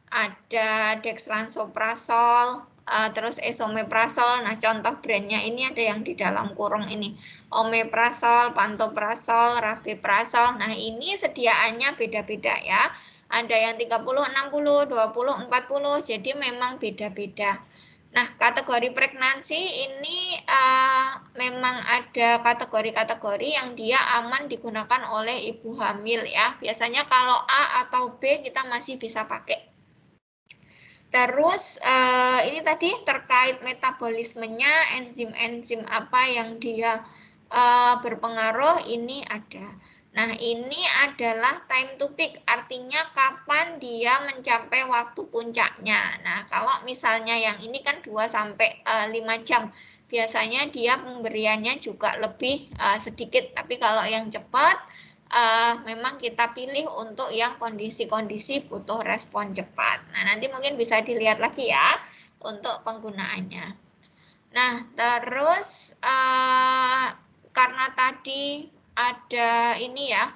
Ada dexlansoprazol, terus esomeprazol. Nah, contoh brandnya ini ada yang di dalam kurung ini. Omeprazol, pantoprazol, rabeprazol. Nah, ini sediaannya beda-beda ya. Ada yang 30, 60, 20, 40. Jadi memang beda-beda. Nah, kategori pregnancy ini memang ada kategori-kategori yang dia aman digunakan oleh ibu hamil ya. Biasanya kalau A atau B kita masih bisa pakai. Terus ini tadi terkait metabolismenya, enzim-enzim apa yang dia berpengaruh ini ada. Nah, ini adalah time to peak, artinya kapan dia mencapai waktu puncaknya. Nah, kalau misalnya yang ini kan 2-5 jam, biasanya dia pemberiannya juga lebih sedikit. Tapi kalau yang cepat, memang kita pilih untuk yang kondisi-kondisi butuh respon cepat. Nah, nanti mungkin bisa dilihat lagi ya untuk penggunaannya. Nah, terus karena tadi ada ini ya,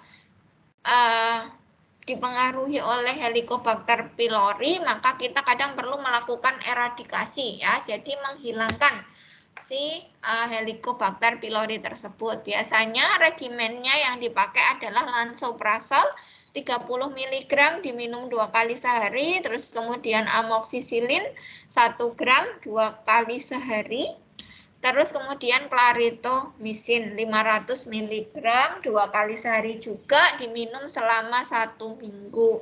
dipengaruhi oleh Helicobacter pylori, maka kita kadang perlu melakukan eradikasi ya, jadi menghilangkan si Helicobacter pylori tersebut. Biasanya regimennya yang dipakai adalah lansoprazol 30 mg diminum 2 kali sehari, terus kemudian amoxicillin 1 gram 2 kali sehari. Terus kemudian clarithromycin 500 mg 2 kali sehari juga diminum selama 1 minggu.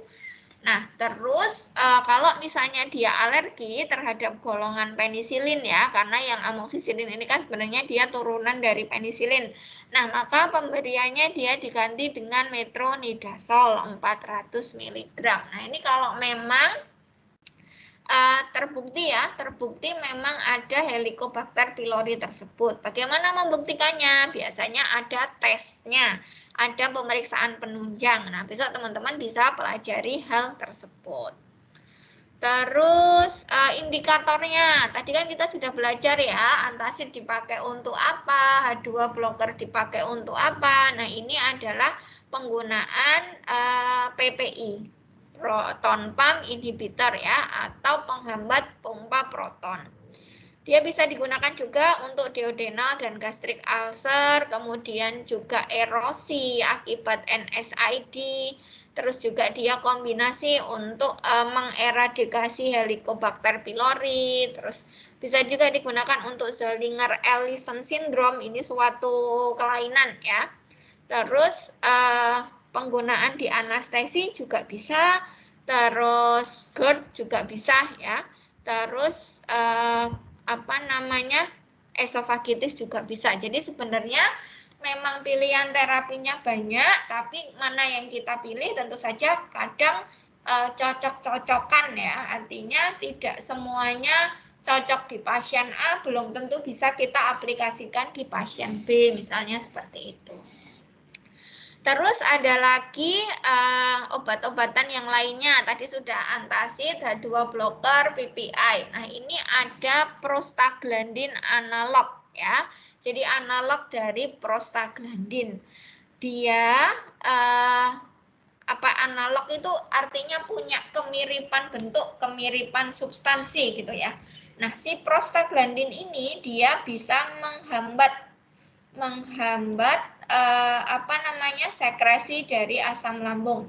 Nah, terus kalau misalnya dia alergi terhadap golongan penisilin ya, karena yang amoxicillin ini kan sebenarnya dia turunan dari penisilin. Nah, maka pemberiannya dia diganti dengan metronidazol 400 mg. Nah, ini kalau memang terbukti memang ada Helicobacter pylori tersebut. Bagaimana membuktikannya? Biasanya ada tesnya, ada pemeriksaan penunjang. Nah, besok teman-teman bisa pelajari hal tersebut. Terus indikatornya, tadi kan kita sudah belajar ya, antacid dipakai untuk apa, H2 blocker dipakai untuk apa. Nah, ini adalah penggunaan PPI. Proton pump inhibitor ya, atau penghambat pompa proton. Dia bisa digunakan juga untuk duodenal dan gastric ulcer, kemudian juga erosi akibat NSAID, terus juga dia kombinasi untuk mengeradikasi Helicobacter pylori, terus bisa juga digunakan untuk Zollinger-Ellison syndrome, ini suatu kelainan ya. Terus penggunaan di anestesi juga bisa, terus GERD juga bisa ya, terus esofagitis juga bisa. Jadi sebenarnya memang pilihan terapinya banyak, tapi mana yang kita pilih tentu saja kadang cocok-cocokan ya, artinya tidak semuanya cocok di pasien A belum tentu bisa kita aplikasikan di pasien B, misalnya seperti itu. Terus ada lagi obat-obatan yang lainnya. Tadi sudah antacid, H2 blocker, PPI. Nah, ini ada prostaglandin analog ya. Jadi analog dari prostaglandin. Dia analog itu artinya punya kemiripan bentuk, kemiripan substansi gitu ya. Nah, si prostaglandin ini dia bisa menghambat sekresi dari asam lambung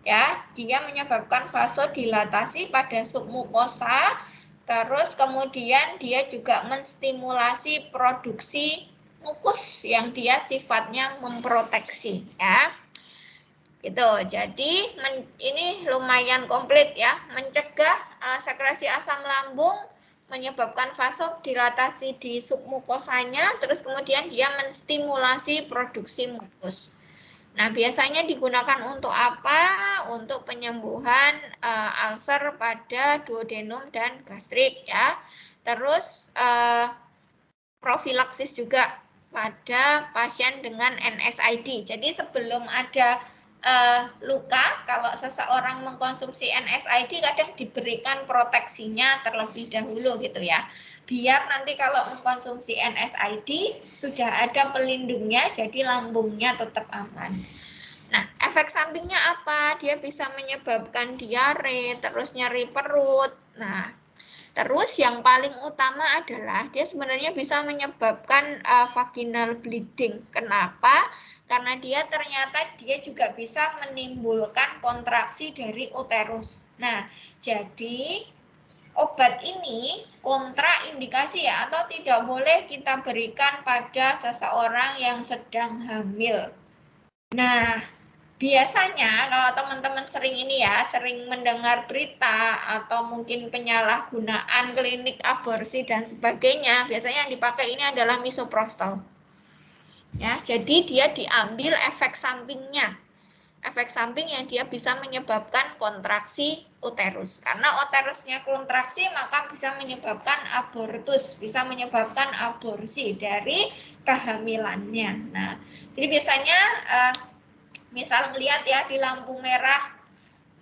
ya, dia menyebabkan vasodilatasi pada submukosa, terus kemudian dia juga menstimulasi produksi mukus yang dia sifatnya memproteksi ya. Gitu. Jadi ini lumayan komplit ya, mencegah sekresi asam lambung, menyebabkan vasodilatasi di submukosanya, terus kemudian dia menstimulasi produksi mukus. Nah, biasanya digunakan untuk apa? Untuk penyembuhan ulcer pada duodenum dan gastrik ya. Terus profilaksis juga pada pasien dengan NSAID. Jadi sebelum ada luka, kalau seseorang mengkonsumsi NSAID kadang diberikan proteksinya terlebih dahulu gitu ya. Biar nanti kalau mengkonsumsi NSAID sudah ada pelindungnya, jadi lambungnya tetap aman. Nah, efek sampingnya apa? Dia bisa menyebabkan diare, terus nyeri perut. Nah, terus yang paling utama adalah dia sebenarnya bisa menyebabkan vaginal bleeding. Kenapa? Karena dia ternyata juga bisa menimbulkan kontraksi dari uterus. Nah, jadi obat ini kontraindikasi ya, atau tidak boleh kita berikan pada seseorang yang sedang hamil. Nah, biasanya kalau teman-teman sering ini ya, sering mendengar berita atau mungkin penyalahgunaan klinik aborsi dan sebagainya, biasanya yang dipakai ini adalah misoprostol. Ya, jadi dia diambil efek sampingnya. Efek samping yang dia bisa menyebabkan kontraksi uterus. Karena uterusnya kontraksi maka bisa menyebabkan abortus, bisa menyebabkan aborsi dari kehamilannya. Nah, jadi biasanya misal melihat ya di lampu merah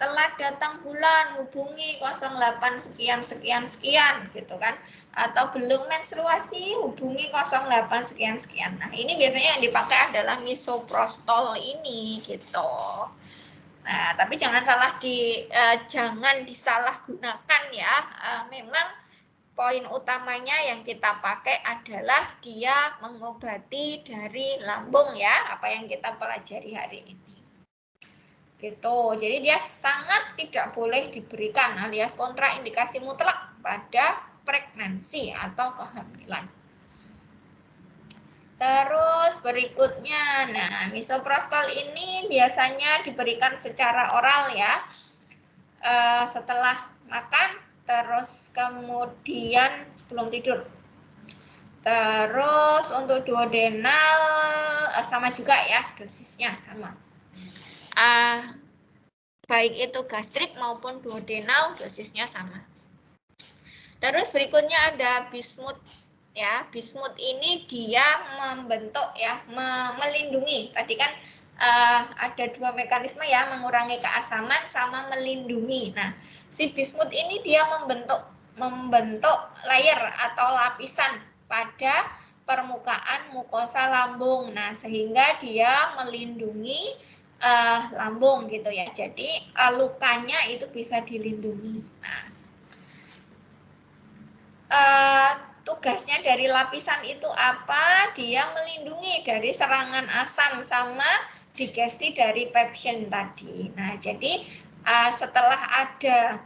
telat datang bulan, hubungi 08 sekian sekian sekian gitu kan, atau belum menstruasi hubungi 08 sekian sekian. Nah, ini biasanya yang dipakai adalah misoprostol ini gitu. Nah, tapi jangan jangan disalahgunakan ya. Memang poin utamanya yang kita pakai adalah dia mengobati dari lambung ya, apa yang kita pelajari hari ini. Gitu. Jadi dia sangat tidak boleh diberikan alias kontraindikasi mutlak pada pregnancy atau kehamilan. Terus berikutnya, nah misoprostol ini biasanya diberikan secara oral ya, setelah makan, terus kemudian sebelum tidur. Terus untuk duodenal sama juga ya, dosisnya sama. Baik itu gastrik maupun duodenal, dosisnya sama. Terus berikutnya ada bismut ya. Bismut ini dia membentuk ya, melindungi. Tadi kan ada dua mekanisme ya, mengurangi keasaman sama melindungi. Nah, si bismut ini dia membentuk layer atau lapisan pada permukaan mukosa lambung. Nah, sehingga dia melindungi lambung gitu ya. Jadi lukanya itu bisa dilindungi. Nah, tugasnya dari lapisan itu apa? Dia melindungi dari serangan asam sama digesti dari pepsin tadi. Nah, jadi setelah ada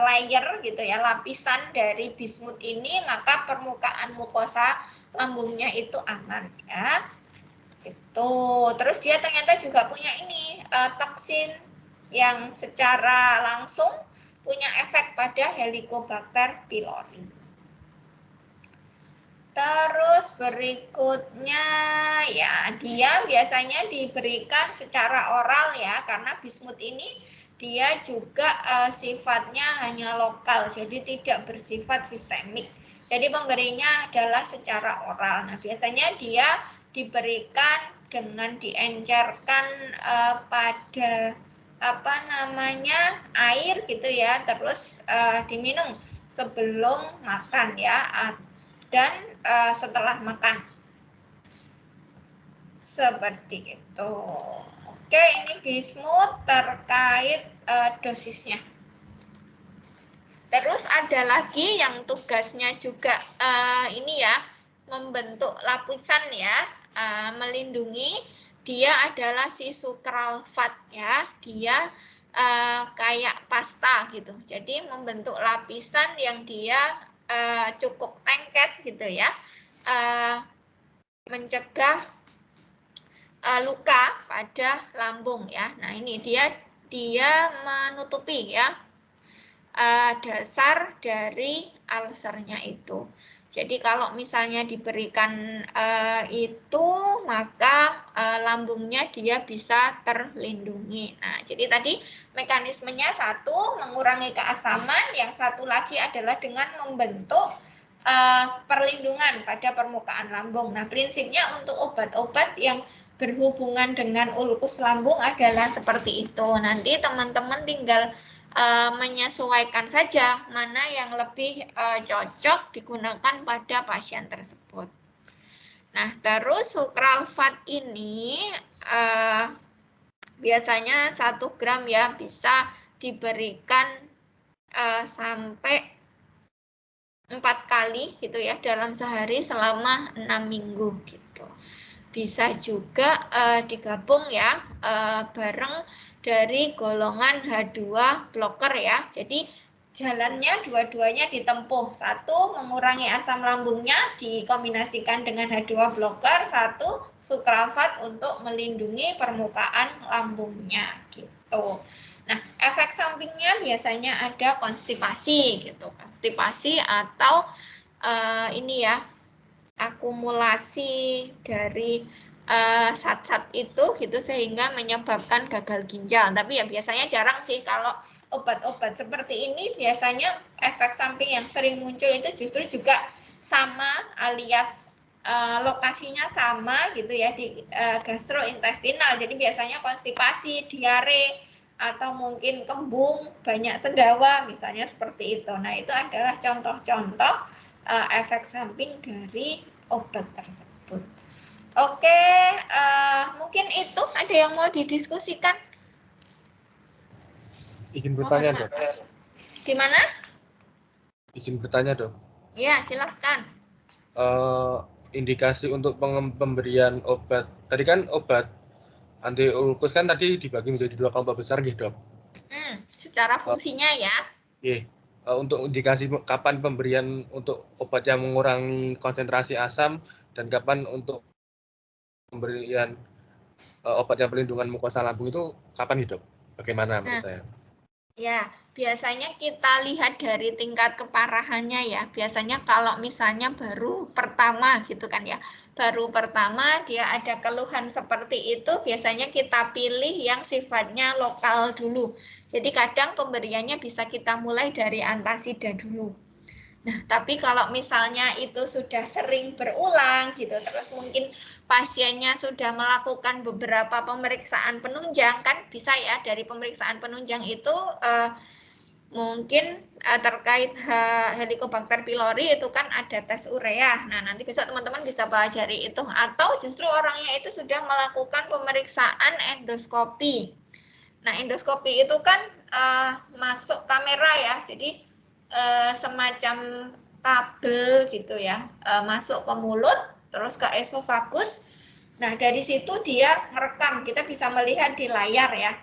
layer gitu ya, lapisan dari bismut ini, maka permukaan mukosa lambungnya itu aman ya. Itu. Terus dia ternyata juga punya ini toksin yang secara langsung punya efek pada Helicobacter pylori. Terus berikutnya ya dia biasanya diberikan secara oral ya, karena bismut ini dia juga sifatnya hanya lokal, jadi tidak bersifat sistemik. Jadi pemberinya adalah secara oral. Nah, biasanya dia diberikan dengan diencerkan pada air gitu ya, terus diminum sebelum makan ya, dan setelah makan seperti itu. Oke, ini bismut terkait dosisnya. Terus ada lagi yang tugasnya juga ini ya, membentuk lapisan ya, melindungi. Dia adalah si sukralfat ya, dia kayak pasta gitu. Jadi membentuk lapisan yang dia cukup lengket gitu ya, mencegah luka pada lambung ya. Nah, ini dia menutupi ya dasar dari ulcernya itu. Jadi kalau misalnya diberikan itu, maka lambungnya dia bisa terlindungi. Nah, jadi tadi mekanismenya satu mengurangi keasaman, yang satu lagi adalah dengan membentuk perlindungan pada permukaan lambung. Nah, prinsipnya untuk obat-obat yang berhubungan dengan ulkus lambung adalah seperti itu. Nanti teman-teman tinggal menyesuaikan saja mana yang lebih cocok digunakan pada pasien tersebut. Nah, terus sukralfat ini biasanya 1 gram ya, bisa diberikan sampai 4 kali gitu ya dalam sehari selama 6 minggu gitu. Bisa juga digabung ya bareng dari golongan H2 blocker ya. Jadi jalannya dua-duanya ditempuh. Satu, mengurangi asam lambungnya dikombinasikan dengan H2 blocker. Satu, sukrafat untuk melindungi permukaan lambungnya gitu. Nah, efek sampingnya biasanya ada konstipasi gitu. Konstipasi atau ini ya, akumulasi dari zat-zat itu gitu sehingga menyebabkan gagal ginjal. Tapi ya biasanya jarang sih kalau obat-obat seperti ini, biasanya efek samping yang sering muncul itu justru juga sama alias lokasinya sama gitu ya di gastrointestinal. Jadi biasanya konstipasi, diare, atau mungkin kembung, banyak sendawa misalnya seperti itu. Nah, itu adalah contoh-contoh efek samping dari obat tersebut. Oke, mungkin itu ada yang mau didiskusikan. Izin bertanya, Dok. Gimana? Izin bertanya, Dok. Ya, silahkan. Indikasi untuk pemberian obat. Tadi kan obat anti ulkus kan tadi dibagi menjadi 2 kelompok besar, gitu, Dok. Secara fungsinya ya. Untuk indikasi kapan pemberian untuk obat yang mengurangi konsentrasi asam dan kapan untuk pemberian obat yang perlindungan mukosa lambung itu kapan, Dok? Bagaimana menurut saya? Ya, biasanya kita lihat dari tingkat keparahannya ya. Biasanya kalau misalnya baru pertama gitu kan ya. Baru pertama dia ada keluhan seperti itu, biasanya kita pilih yang sifatnya lokal dulu. Jadi kadang pemberiannya bisa kita mulai dari antasida dulu. Nah, tapi kalau misalnya itu sudah sering berulang gitu, terus mungkin pasiennya sudah melakukan beberapa pemeriksaan penunjang, kan bisa ya dari pemeriksaan penunjang itu mungkin terkait Helicobacter pylori itu kan ada tes urea. Nah, nanti bisa teman-teman bisa pelajari itu. Atau justru orangnya itu sudah melakukan pemeriksaan endoskopi. Nah, endoskopi itu kan masuk kamera ya, jadi semacam kabel gitu ya, masuk ke mulut, terus ke esofagus. Nah, dari situ dia merekam, kita bisa melihat di layar ya,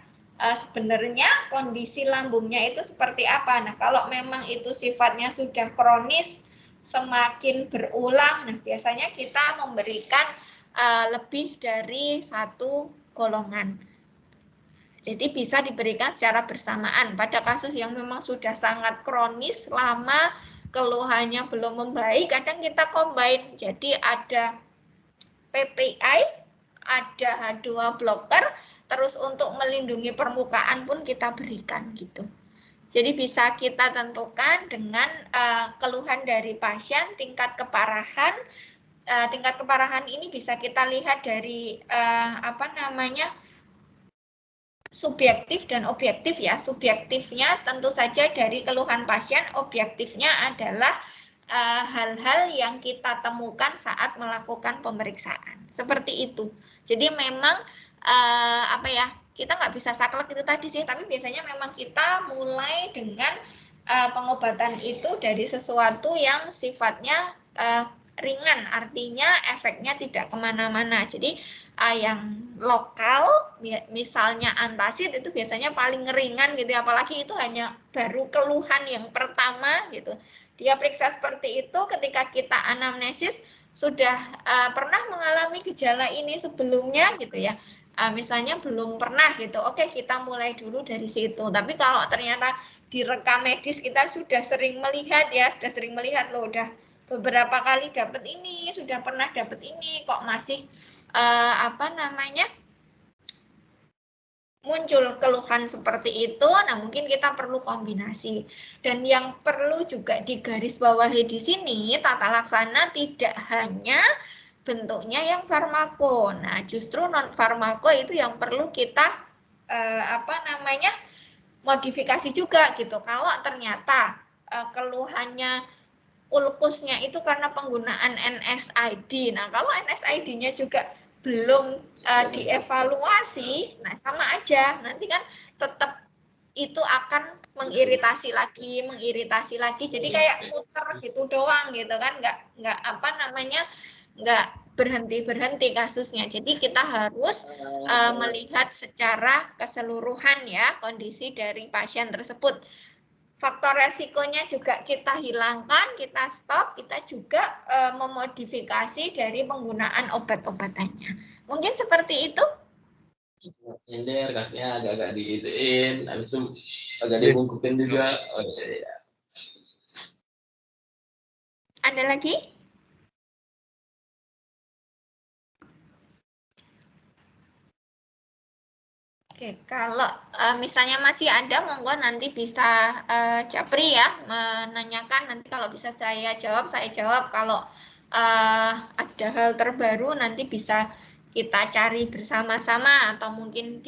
sebenarnya kondisi lambungnya itu seperti apa. Nah, kalau memang itu sifatnya sudah kronis, semakin berulang, nah biasanya kita memberikan lebih dari 1 golongan. Jadi bisa diberikan secara bersamaan. Pada kasus yang memang sudah sangat kronis, lama, keluhannya belum membaik, kadang kita combine. Jadi ada PPI, ada H2 blocker, terus untuk melindungi permukaan pun kita berikan gitu. Jadi bisa kita tentukan dengan keluhan dari pasien, tingkat keparahan. Tingkat keparahan ini bisa kita lihat dari subjektif dan objektif ya. Subjektifnya tentu saja dari keluhan pasien, objektifnya adalah hal-hal yang kita temukan saat melakukan pemeriksaan. Seperti itu. Jadi memang kita nggak bisa saklek itu tadi sih, tapi biasanya memang kita mulai dengan pengobatan itu dari sesuatu yang sifatnya ringan, artinya efeknya tidak kemana-mana. Jadi yang lokal, misalnya antasid itu biasanya paling ringan gitu, apalagi itu hanya baru keluhan yang pertama gitu. Dia periksa seperti itu, ketika kita anamnesis sudah pernah mengalami gejala ini sebelumnya gitu ya. Misalnya belum pernah gitu, oke kita mulai dulu dari situ. Tapi kalau ternyata di rekam medis kita sudah sering melihat ya, loh udah beberapa kali dapat ini, sudah pernah dapat ini, kok masih muncul keluhan seperti itu, nah mungkin kita perlu kombinasi. Dan yang perlu juga digarisbawahi di sini, tata laksana tidak hanya bentuknya yang farmako. Nah, justru non farmako itu yang perlu kita modifikasi juga gitu. Kalau ternyata keluhannya ulkusnya itu karena penggunaan NSAID. Nah, kalau NSAID-nya juga belum dievaluasi, nah sama aja. Nanti kan tetap itu akan mengiritasi lagi. Jadi kayak muter gitu doang gitu kan, nggak berhenti kasusnya. Jadi kita harus melihat secara keseluruhan ya kondisi dari pasien tersebut. faktor resikonya juga kita hilangkan, kita stop, kita juga memodifikasi dari penggunaan obat-obatannya. Mungkin seperti itu. Nyender, kakinya agak-agak diituin, habis itu agak dibungkukin juga. Oh, iya. Ada lagi? Oke, kalau misalnya masih ada, monggo nanti bisa Japri ya menanyakan. Nanti kalau bisa saya jawab. Kalau ada hal terbaru nanti bisa kita cari bersama-sama atau mungkin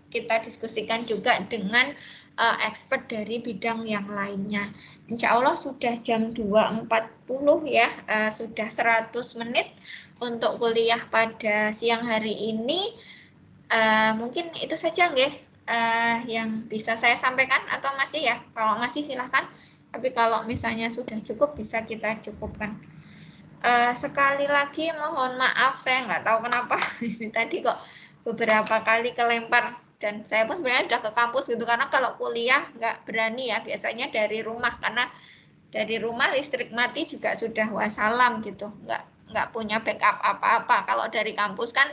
kita diskusikan juga dengan expert dari bidang yang lainnya. Insya Allah sudah jam 2.40 ya, sudah 100 menit untuk kuliah pada siang hari ini. Mungkin itu saja nggih yang bisa saya sampaikan, atau masih ya? Kalau masih silahkan, tapi kalau misalnya sudah cukup bisa kita cukupkan. Sekali lagi mohon maaf, saya nggak tahu kenapa ini tadi kok beberapa kali kelempar, dan saya pun sebenarnya udah ke kampus gitu, karena kalau kuliah nggak berani ya, biasanya dari rumah, karena dari rumah listrik mati juga sudah wassalam gitu, nggak punya backup apa-apa. Kalau dari kampus kan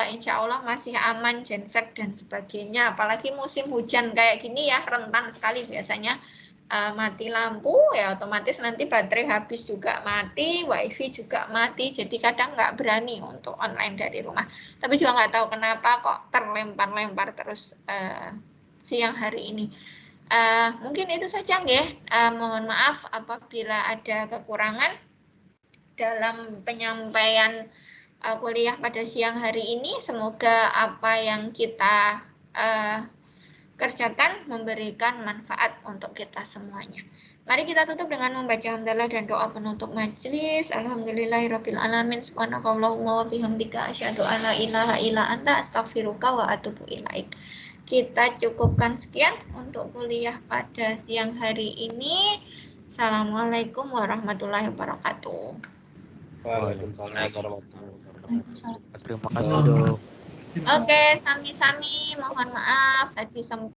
insya Allah masih aman, genset dan sebagainya. Apalagi musim hujan kayak gini ya, rentan sekali biasanya mati lampu, ya otomatis nanti baterai habis juga mati, wifi juga mati. Jadi kadang nggak berani untuk online dari rumah. Tapi juga nggak tahu kenapa kok terlempar-lempar terus siang hari ini. Mungkin itu saja nggih. Mohon maaf apabila ada kekurangan dalam penyampaian kuliah pada siang hari ini. Semoga apa yang kita kerjakan memberikan manfaat untuk kita semuanya. Mari kita tutup dengan membaca hamdalah dan doa penutup majelis. Alhamdulillahirabbil alamin. Subhanakallahumma wa bihamdika asyhadu an la ilaha illa anta astaghfiruka wa atubu ilaik. Kita cukupkan sekian untuk kuliah pada siang hari ini. Assalamualaikum warahmatullahi wabarakatuh. Waalaikumsalam warahmatullahi wabarakatuh. Terima kasih, Dok. Oke, sami-sami. Mohon maaf tadi sempat